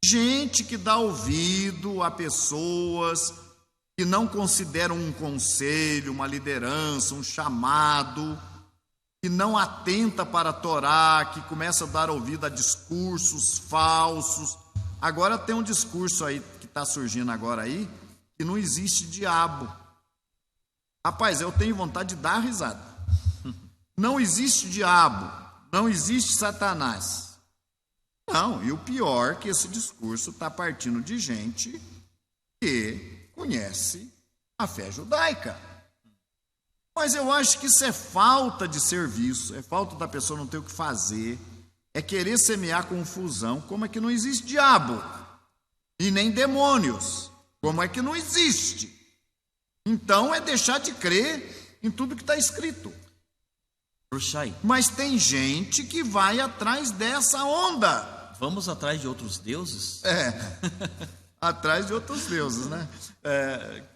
Gente que dá ouvido a pessoas que não consideram um conselho, uma liderança, um chamado, que não atenta para a Torá, que começa a dar ouvido a discursos falsos. Agora tem um discurso aí que está surgindo agora aí, que não existe diabo. Rapaz, eu tenho vontade de dar risada. Não existe diabo, não existe Satanás. Não, e o pior é que esse discurso está partindo de gente que conhece a fé judaica. Mas eu acho que isso é falta de serviço, é falta da pessoa não ter o que fazer, é querer semear confusão. Como é que não existe diabo? E nem demônios. Como é que não existe? Então é deixar de crer em tudo que está escrito. Mas tem gente que vai atrás dessa onda. Vamos atrás de outros deuses? Atrás de outros deuses, né?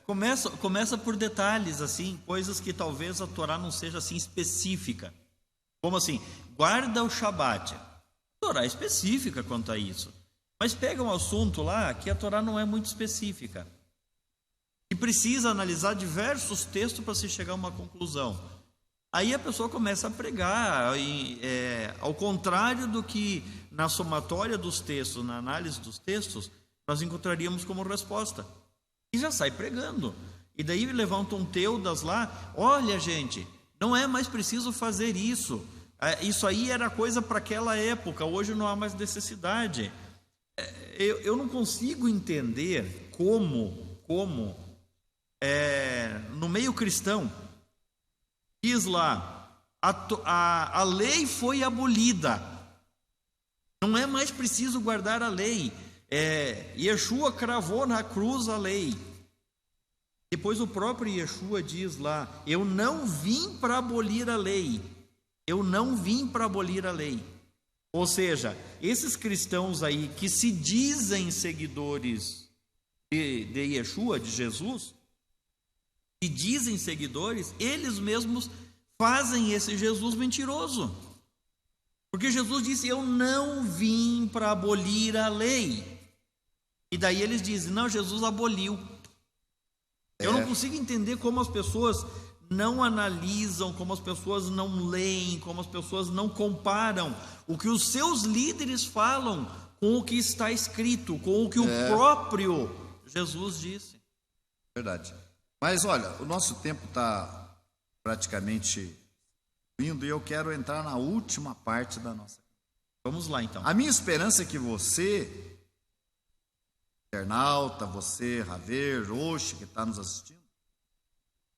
Começa por detalhes, assim, coisas que talvez a Torá não seja assim específica. Como assim, guarda o Shabat. A Torá é específica quanto a isso. Mas pega um assunto lá que a Torá não é muito específica. E precisa analisar diversos textos para se chegar a uma conclusão. Aí a pessoa começa a pregar, ao contrário do que na somatória dos textos, na análise dos textos, nós encontraríamos como resposta. E já sai pregando. E daí levantam Teudas lá, olha gente, não é mais preciso fazer isso. Isso aí era coisa para aquela época, hoje não há mais necessidade. Eu não consigo entender como no meio cristão, diz lá, a lei foi abolida, não é mais preciso guardar a lei, Yeshua cravou na cruz a lei. Depois o próprio Yeshua diz lá, eu não vim para abolir a lei, eu não vim para abolir a lei. Ou seja, esses cristãos aí que se dizem seguidores de Yeshua, de Jesus, que dizem seguidores, eles mesmos fazem esse Jesus mentiroso. Porque Jesus disse: eu não vim para abolir a lei. E daí eles dizem: não, Jesus aboliu. Eu não consigo entender como as pessoas não analisam, como as pessoas não leem, como as pessoas não comparam o que os seus líderes falam com o que está escrito, com o que o próprio Jesus disse. Verdade. Mas olha, o nosso tempo está praticamente indo e eu quero entrar na última parte da nossa. Vamos lá então. A minha esperança é que você, internauta, você, Raver, Roche, que está nos assistindo,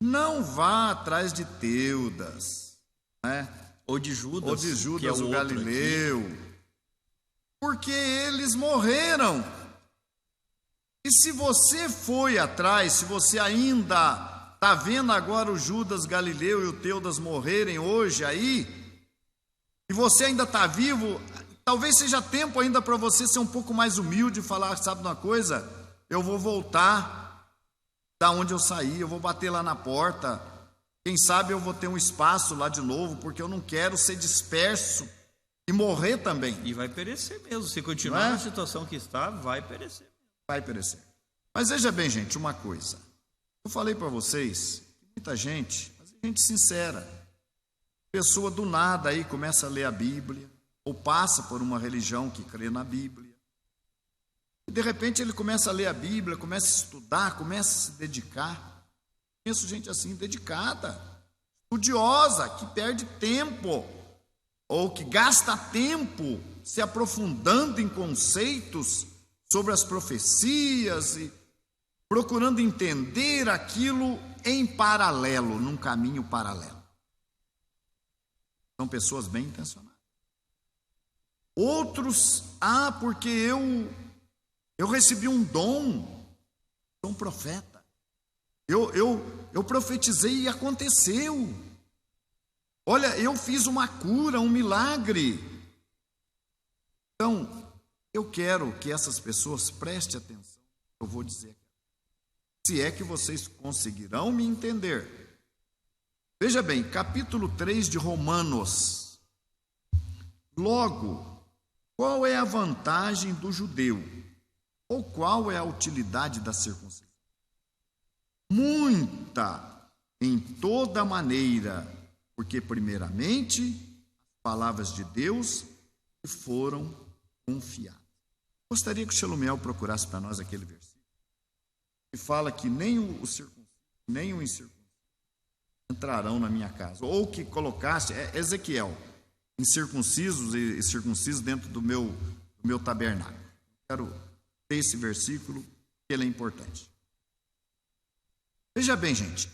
não vá atrás de Teudas, né? Ou de Judas, que é o Galileu, porque eles morreram. E se você foi atrás, se você ainda está vendo agora o Judas Galileu e o Teudas morrerem hoje aí, e você ainda está vivo, talvez seja tempo ainda para você ser um pouco mais humilde e falar: sabe uma coisa? Eu vou voltar da onde eu saí, eu vou bater lá na porta, quem sabe eu vou ter um espaço lá de novo, porque eu não quero ser disperso e morrer também. E vai perecer mesmo, se continuar na situação que está, vai perecer. Vai perecer. Mas veja bem, gente, uma coisa. Eu falei para vocês que muita gente, mas gente sincera, pessoa do nada aí começa a ler a Bíblia, ou passa por uma religião que crê na Bíblia, e de repente ele começa a ler a Bíblia, começa a estudar, começa a se dedicar. Conheço gente assim, dedicada, estudiosa, que perde tempo, ou que gasta tempo se aprofundando em conceitos sobre as profecias e procurando entender aquilo em paralelo, num caminho paralelo. São pessoas bem intencionadas. Outros, porque eu recebi um dom, sou um profeta. Eu profetizei e aconteceu. Olha, eu fiz uma cura, um milagre. Então, eu quero que essas pessoas prestem atenção. Eu vou dizer, se é que vocês conseguirão me entender. Veja bem, capítulo 3 de Romanos. Logo, qual é a vantagem do judeu? Ou qual é a utilidade da circuncisão? Muita, em toda maneira, porque primeiramente as palavras de Deus foram confiadas. Gostaria que o Shelumiel procurasse para nós aquele versículo que fala que nem o circunciso, nem o incircunciso entrarão na minha casa. Ou que colocasse, Ezequiel, incircuncisos e circuncisos dentro do meu tabernáculo. Quero ter esse versículo, que ele é importante. Veja bem, gente,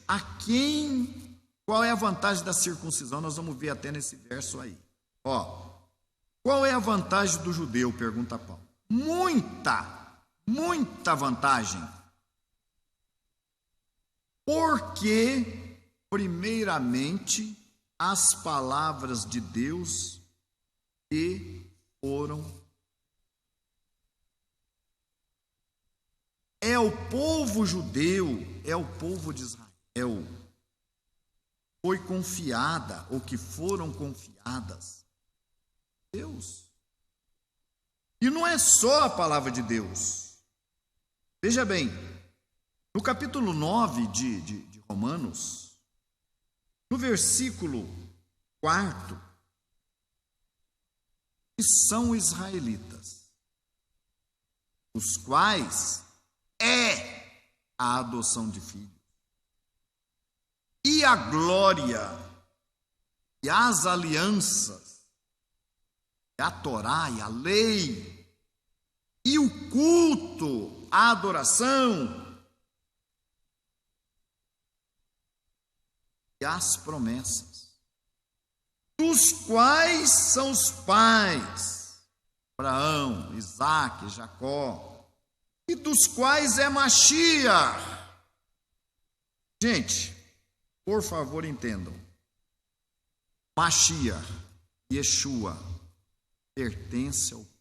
qual é a vantagem da circuncisão? Nós vamos ver até nesse verso aí. Qual é a vantagem do judeu? Pergunta Paulo. Muita vantagem. Porque, primeiramente, as palavras de Deus que foram. É o povo judeu, é o povo de Israel, foi confiada, ou que foram confiadas, Deus. E não é só a palavra de Deus. Veja bem, no capítulo 9 de Romanos, no versículo 4, que são israelitas, os quais é a adoção de filhos, e a glória, e as alianças, e a Torá, e a lei, e o culto, a adoração, e as promessas, dos quais são os pais, Abraão, Isaque, Jacó, e dos quais é Mashiach. Gente, por favor, entendam. Mashiach, Yeshua, pertence ao povo.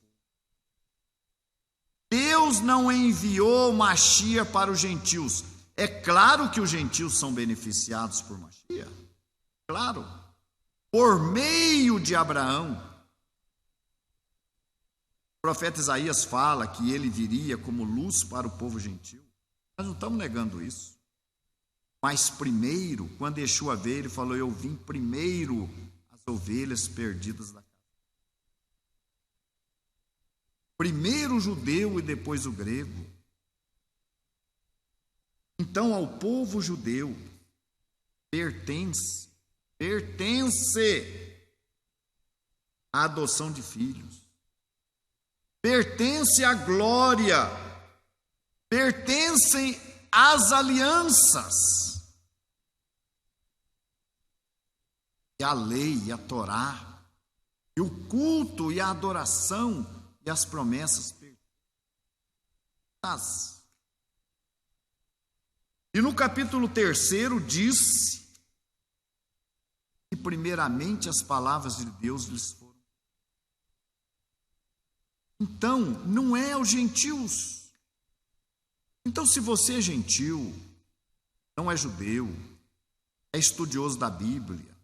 Deus não enviou Mashiach para os gentios. É claro que os gentios são beneficiados por Mashiach. Claro. Por meio de Abraão, profeta Isaías fala que ele viria como luz para o povo gentil. Nós não estamos negando isso. Mas primeiro, quando Yeshua veio, ele falou: eu vim primeiro as ovelhas perdidas da casa. Primeiro o judeu e depois o grego. Então, ao povo judeu pertence a adoção de filhos, pertence a glória, pertencem às alianças, e a lei e a Torá, e o culto e a adoração e as promessas pertencem. E no capítulo 3 diz que primeiramente as palavras de Deus lhes foram. Então, não é aos gentios. Então, se você é gentil, não é judeu, é estudioso da Bíblia,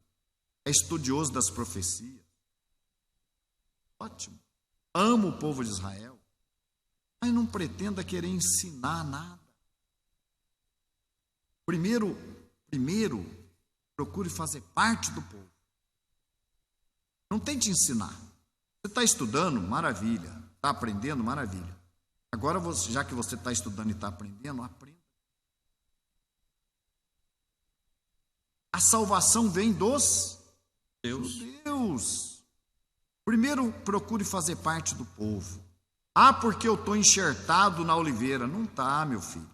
é estudioso das profecias, ótimo, ama o povo de Israel, mas não pretenda querer ensinar nada. Primeiro, procure fazer parte do povo. Não tente ensinar. Você está estudando? Maravilha. Está aprendendo? Maravilha. Agora, já que você está estudando e está aprendendo, aprenda. A salvação vem dos judeus. Primeiro, procure fazer parte do povo. Ah, porque eu estou enxertado na oliveira. Não está, meu filho.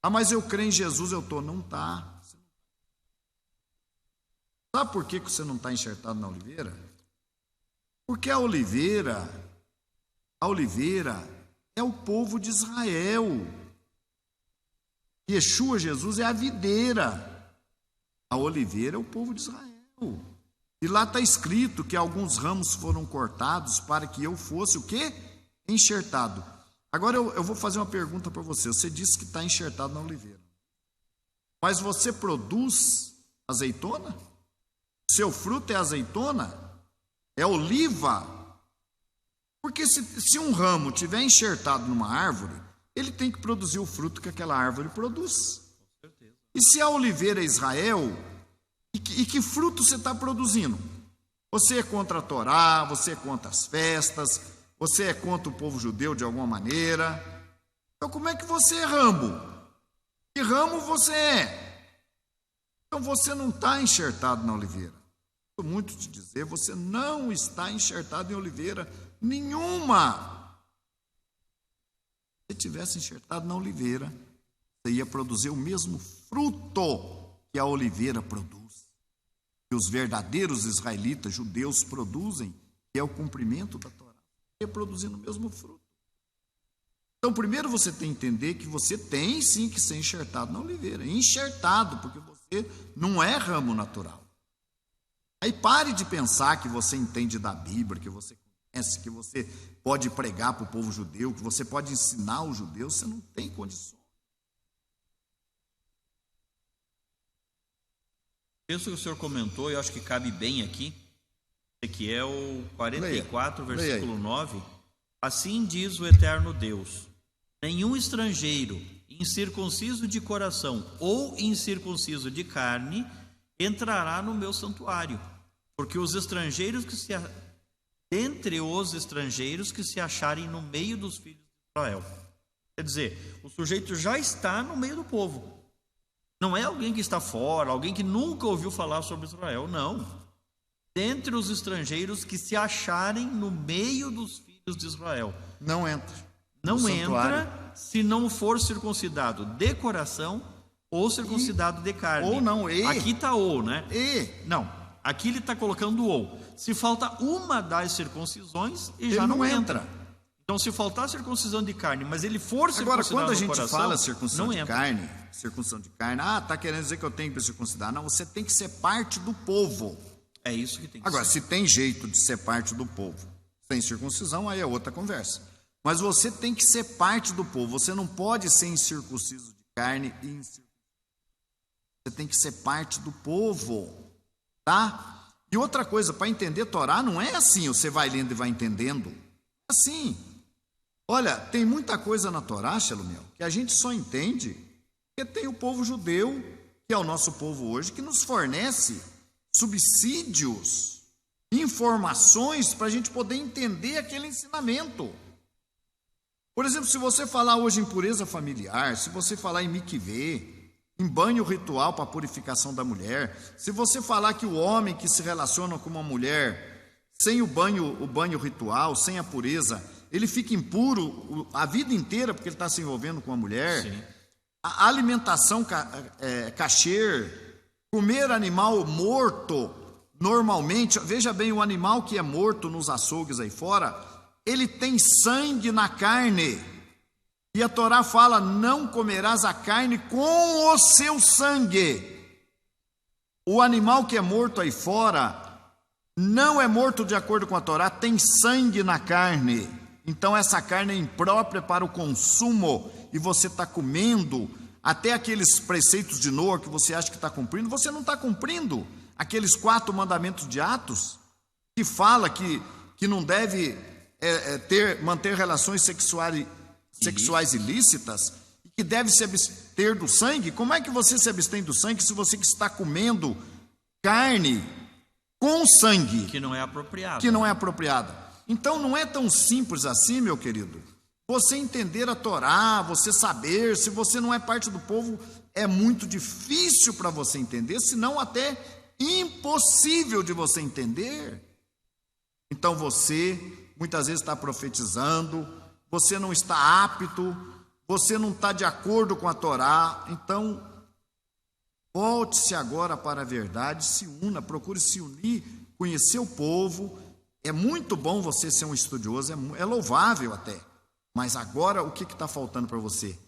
Ah, mas eu creio em Jesus, eu estou. Não está. Sabe por que você não está enxertado na oliveira? Porque a oliveira é o povo de Israel. Yeshua, Jesus, é a videira. A oliveira é o povo de Israel. E lá está escrito que alguns ramos foram cortados para que eu fosse o quê? Enxertado. Agora eu vou fazer uma pergunta para você. Você disse que está enxertado na oliveira. Mas você produz azeitona? Seu fruto é azeitona? É oliva? Porque se um ramo estiver enxertado numa árvore, ele tem que produzir o fruto que aquela árvore produz. Com certeza. E se a oliveira é Israel, e que fruto você está produzindo? Você é contra a Torá, você é contra as festas, você é contra o povo judeu de alguma maneira. Então como é que você é ramo? Que ramo você é? Então você não está enxertado na oliveira. Estou muito te dizer, você não está enxertado em oliveira nenhuma. Se tivesse enxertado na oliveira, você ia produzir o mesmo fruto que a oliveira produz, que os verdadeiros israelitas, judeus, produzem, que é o cumprimento da Torá. Ia produzindo o mesmo fruto. Então, primeiro você tem que entender que você tem sim que ser enxertado na oliveira. Enxertado, porque você não é ramo natural. Aí pare de pensar que você entende da Bíblia, que você conhece, que você pode pregar para o povo judeu, que você pode ensinar os judeus. Você não tem condições. Isso que o senhor comentou, eu acho que cabe bem aqui. Ezequiel 44, versículo 9. Assim diz o eterno Deus: nenhum estrangeiro, incircunciso de coração ou incircunciso de carne, entrará no meu santuário, porque dentre os estrangeiros que se acharem no meio dos filhos de Israel. Quer dizer, o sujeito já está no meio do povo. Não é alguém que está fora, alguém que nunca ouviu falar sobre Israel, não. Dentre os estrangeiros que se acharem no meio dos filhos de Israel. Não entra. Não entra se não for circuncidado de coração ou circuncidado de carne. Ou não, aqui está ou, né? Não, aqui ele está colocando ou. Se falta uma das circuncisões, ele já não entra. Então, se faltar circuncisão de carne, mas ele for circuncidado no coração... Agora, quando a gente fala circuncisão de carne, está querendo dizer que eu tenho que circuncidar. Não, você tem que ser parte do povo. É isso que tem que ser. Agora, se tem jeito de ser parte do povo sem circuncisão, aí é outra conversa. Mas você tem que ser parte do povo. Você não pode ser incircunciso de carne e incircunciso. Você tem que ser parte do povo, tá? E outra coisa, para entender Torá, não é assim, você vai lendo e vai entendendo. Assim, olha, tem muita coisa na Torá, Shelumiel, que a gente só entende porque tem o povo judeu, que é o nosso povo hoje, que nos fornece subsídios, informações para a gente poder entender aquele ensinamento. Por exemplo, se você falar hoje em pureza familiar, se você falar em mikvê, em banho ritual para a purificação da mulher, se você falar que o homem que se relaciona com uma mulher sem o banho ritual, sem a pureza, ele fica impuro a vida inteira porque ele está se envolvendo com a mulher. Sim. A alimentação kasher, comer animal morto, normalmente, veja bem, o animal que é morto nos açougues aí fora, ele tem sangue na carne. E a Torá fala, não comerás a carne com o seu sangue. O animal que é morto aí fora, não é morto de acordo com a Torá, tem sangue na carne. Então essa carne é imprópria para o consumo, e você está comendo, até aqueles preceitos de Noa que você acha que está cumprindo, você não está cumprindo. Aqueles 4 mandamentos de Atos, que fala que não deve manter relações sexuais ilícitas, e que deve se abster do sangue. Como é que você se abstém do sangue se você que está comendo carne com sangue? Que não é apropriado. Que não é apropriada. Então não é tão simples assim, meu querido. Você entender a Torá, você saber, se você não é parte do povo, é muito difícil para você entender, senão até impossível de você entender. Então você muitas vezes está profetizando, você não está apto, você não está de acordo com a Torá. Então volte-se agora para a verdade, se una, procure se unir, conhecer o povo. É muito bom você ser um estudioso, é louvável até, mas agora o que está faltando para você?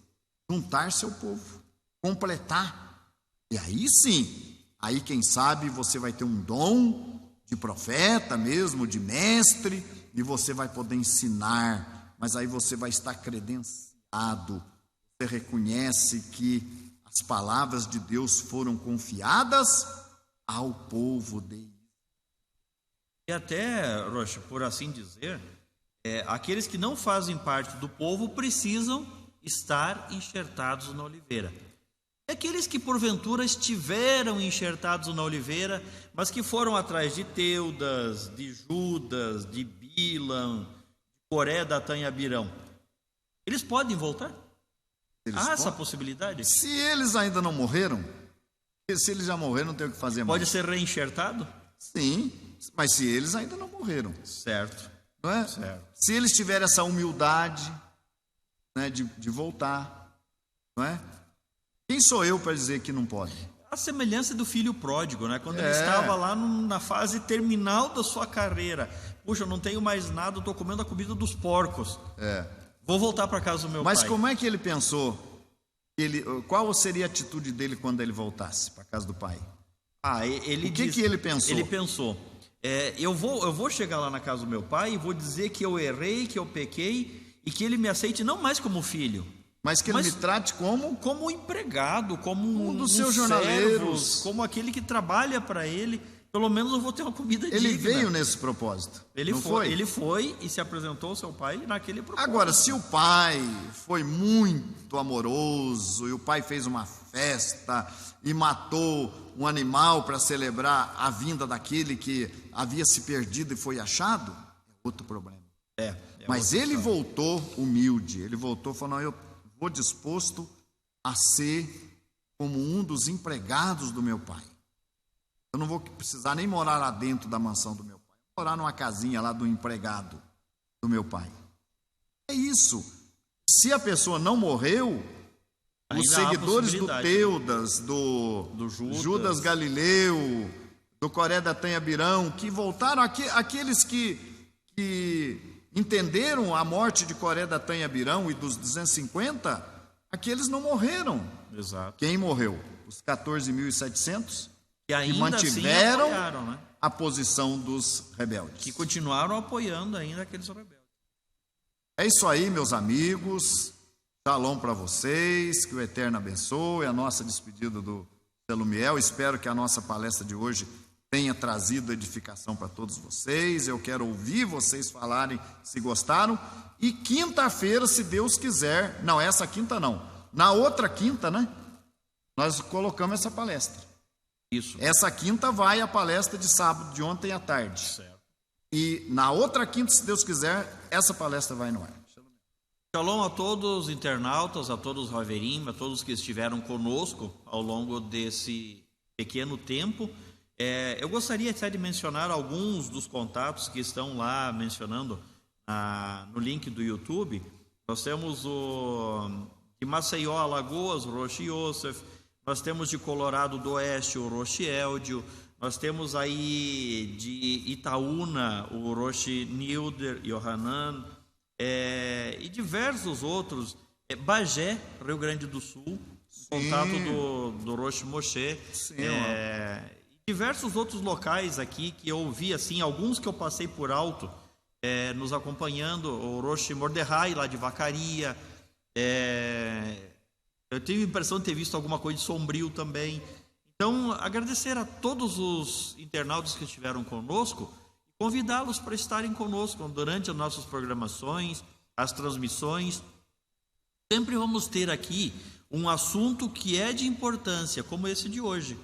Juntar seu povo, completar, e aí sim, aí quem sabe você vai ter um dom de profeta mesmo, de mestre, e você vai poder ensinar, mas aí você vai estar credenciado, você reconhece que as palavras de Deus foram confiadas ao povo de E até, Rocha, por assim dizer, aqueles que não fazem parte do povo precisam estar enxertados na oliveira. E aqueles que porventura estiveram enxertados na oliveira, mas que foram atrás de Teudas, de Judas, de Bilam, de Coré, Datã e Abirão, eles podem voltar? Há essa possibilidade? Se eles ainda não morreram, se eles já morreram, não tem o que fazer mais. Pode ser reenxertado? Sim, mas se eles ainda não morreram. Certo. Não é? Certo. Se eles tiverem essa humildade, né, de voltar, não é? Quem sou eu para dizer que não pode? A semelhança do filho pródigo, né? Quando ele estava lá na fase terminal da sua carreira. Puxa, eu não tenho mais nada, eu estou comendo a comida dos porcos. Vou voltar para casa do meu pai. Mas como é que ele pensou? Qual seria a atitude dele quando ele voltasse para casa do pai? O que ele pensou? Ele pensou, eu vou chegar lá na casa do meu pai e vou dizer que eu errei, que eu pequei, e que ele me aceite não mais como filho, mas que ele me trate como empregado, como um dos seus jornaleiros, como aquele que trabalha para ele. Pelo menos eu vou ter uma comida digna. Ele veio nesse propósito. Ele foi e se apresentou ao seu pai naquele propósito. Agora, se o pai foi muito amoroso e o pai fez uma festa e matou um animal para celebrar a vinda daquele que havia se perdido e foi achado, é outro problema. Mas ele voltou humilde, ele voltou falando, eu vou disposto a ser como um dos empregados do meu pai. Eu não vou precisar nem morar lá dentro da mansão do meu pai, vou morar numa casinha lá do empregado do meu pai. É isso. Se a pessoa não morreu, os seguidores do Teudas, do Judas Galileu, do Coré, Datã e Abirão, que voltaram, aqueles que entenderam a morte de Coré, Datã e Abirão e dos 250, aqueles não morreram. Exato. Quem morreu? Os 14.700 que mantiveram assim apoiaram, né? A posição dos rebeldes. Que continuaram apoiando ainda aqueles rebeldes. É isso aí, meus amigos. Shalom para vocês, que o Eterno abençoe. A nossa despedida do Shelumiel. Espero que a nossa palestra de hoje tenha trazido edificação para todos vocês. Eu quero ouvir vocês falarem se gostaram. E quinta-feira, se Deus quiser, não, essa quinta não, na outra quinta, né? Nós colocamos essa palestra. Isso. Essa quinta vai a palestra de sábado, de ontem à tarde. Certo. E na outra quinta, se Deus quiser, essa palestra vai no ar. Shalom a todos os internautas, a todos os Haverim, a todos que estiveram conosco ao longo desse pequeno tempo. Eu gostaria até de mencionar alguns dos contatos que estão lá mencionando no link do YouTube. Nós temos de Maceió, Alagoas, o Rosh Yosef. Nós temos de Colorado do Oeste, o Rosh Eldio. Nós temos aí de Itaúna, o Rosh Nilder Yohanan. E diversos outros. Bagé, Rio Grande do Sul. Sim. Contato do Rosh Moshe. Sim, diversos outros locais aqui que eu vi, assim, alguns que eu passei por alto, nos acompanhando, o Rosh Mordecai, lá de Vacaria. Eu tive a impressão de ter visto alguma coisa de Sombrio também. Então, agradecer a todos os internautas que estiveram conosco e convidá-los para estarem conosco durante as nossas programações, as transmissões. Sempre vamos ter aqui um assunto que é de importância, como esse de hoje.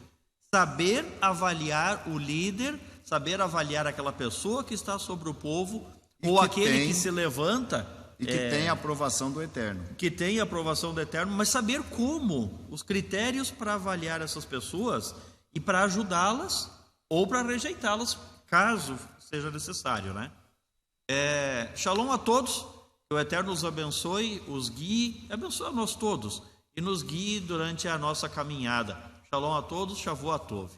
Saber avaliar o líder, saber avaliar aquela pessoa que está sobre o povo, ou aquele que se levanta. E que tem a aprovação do Eterno. Que tem a aprovação do Eterno, mas saber como, os critérios para avaliar essas pessoas e para ajudá-las ou para rejeitá-las, caso seja necessário, né? Shalom a todos, que o Eterno os abençoe, os guie, abençoe a nós todos e nos guie durante a nossa caminhada. Shalom a todos, Shavuot Tov.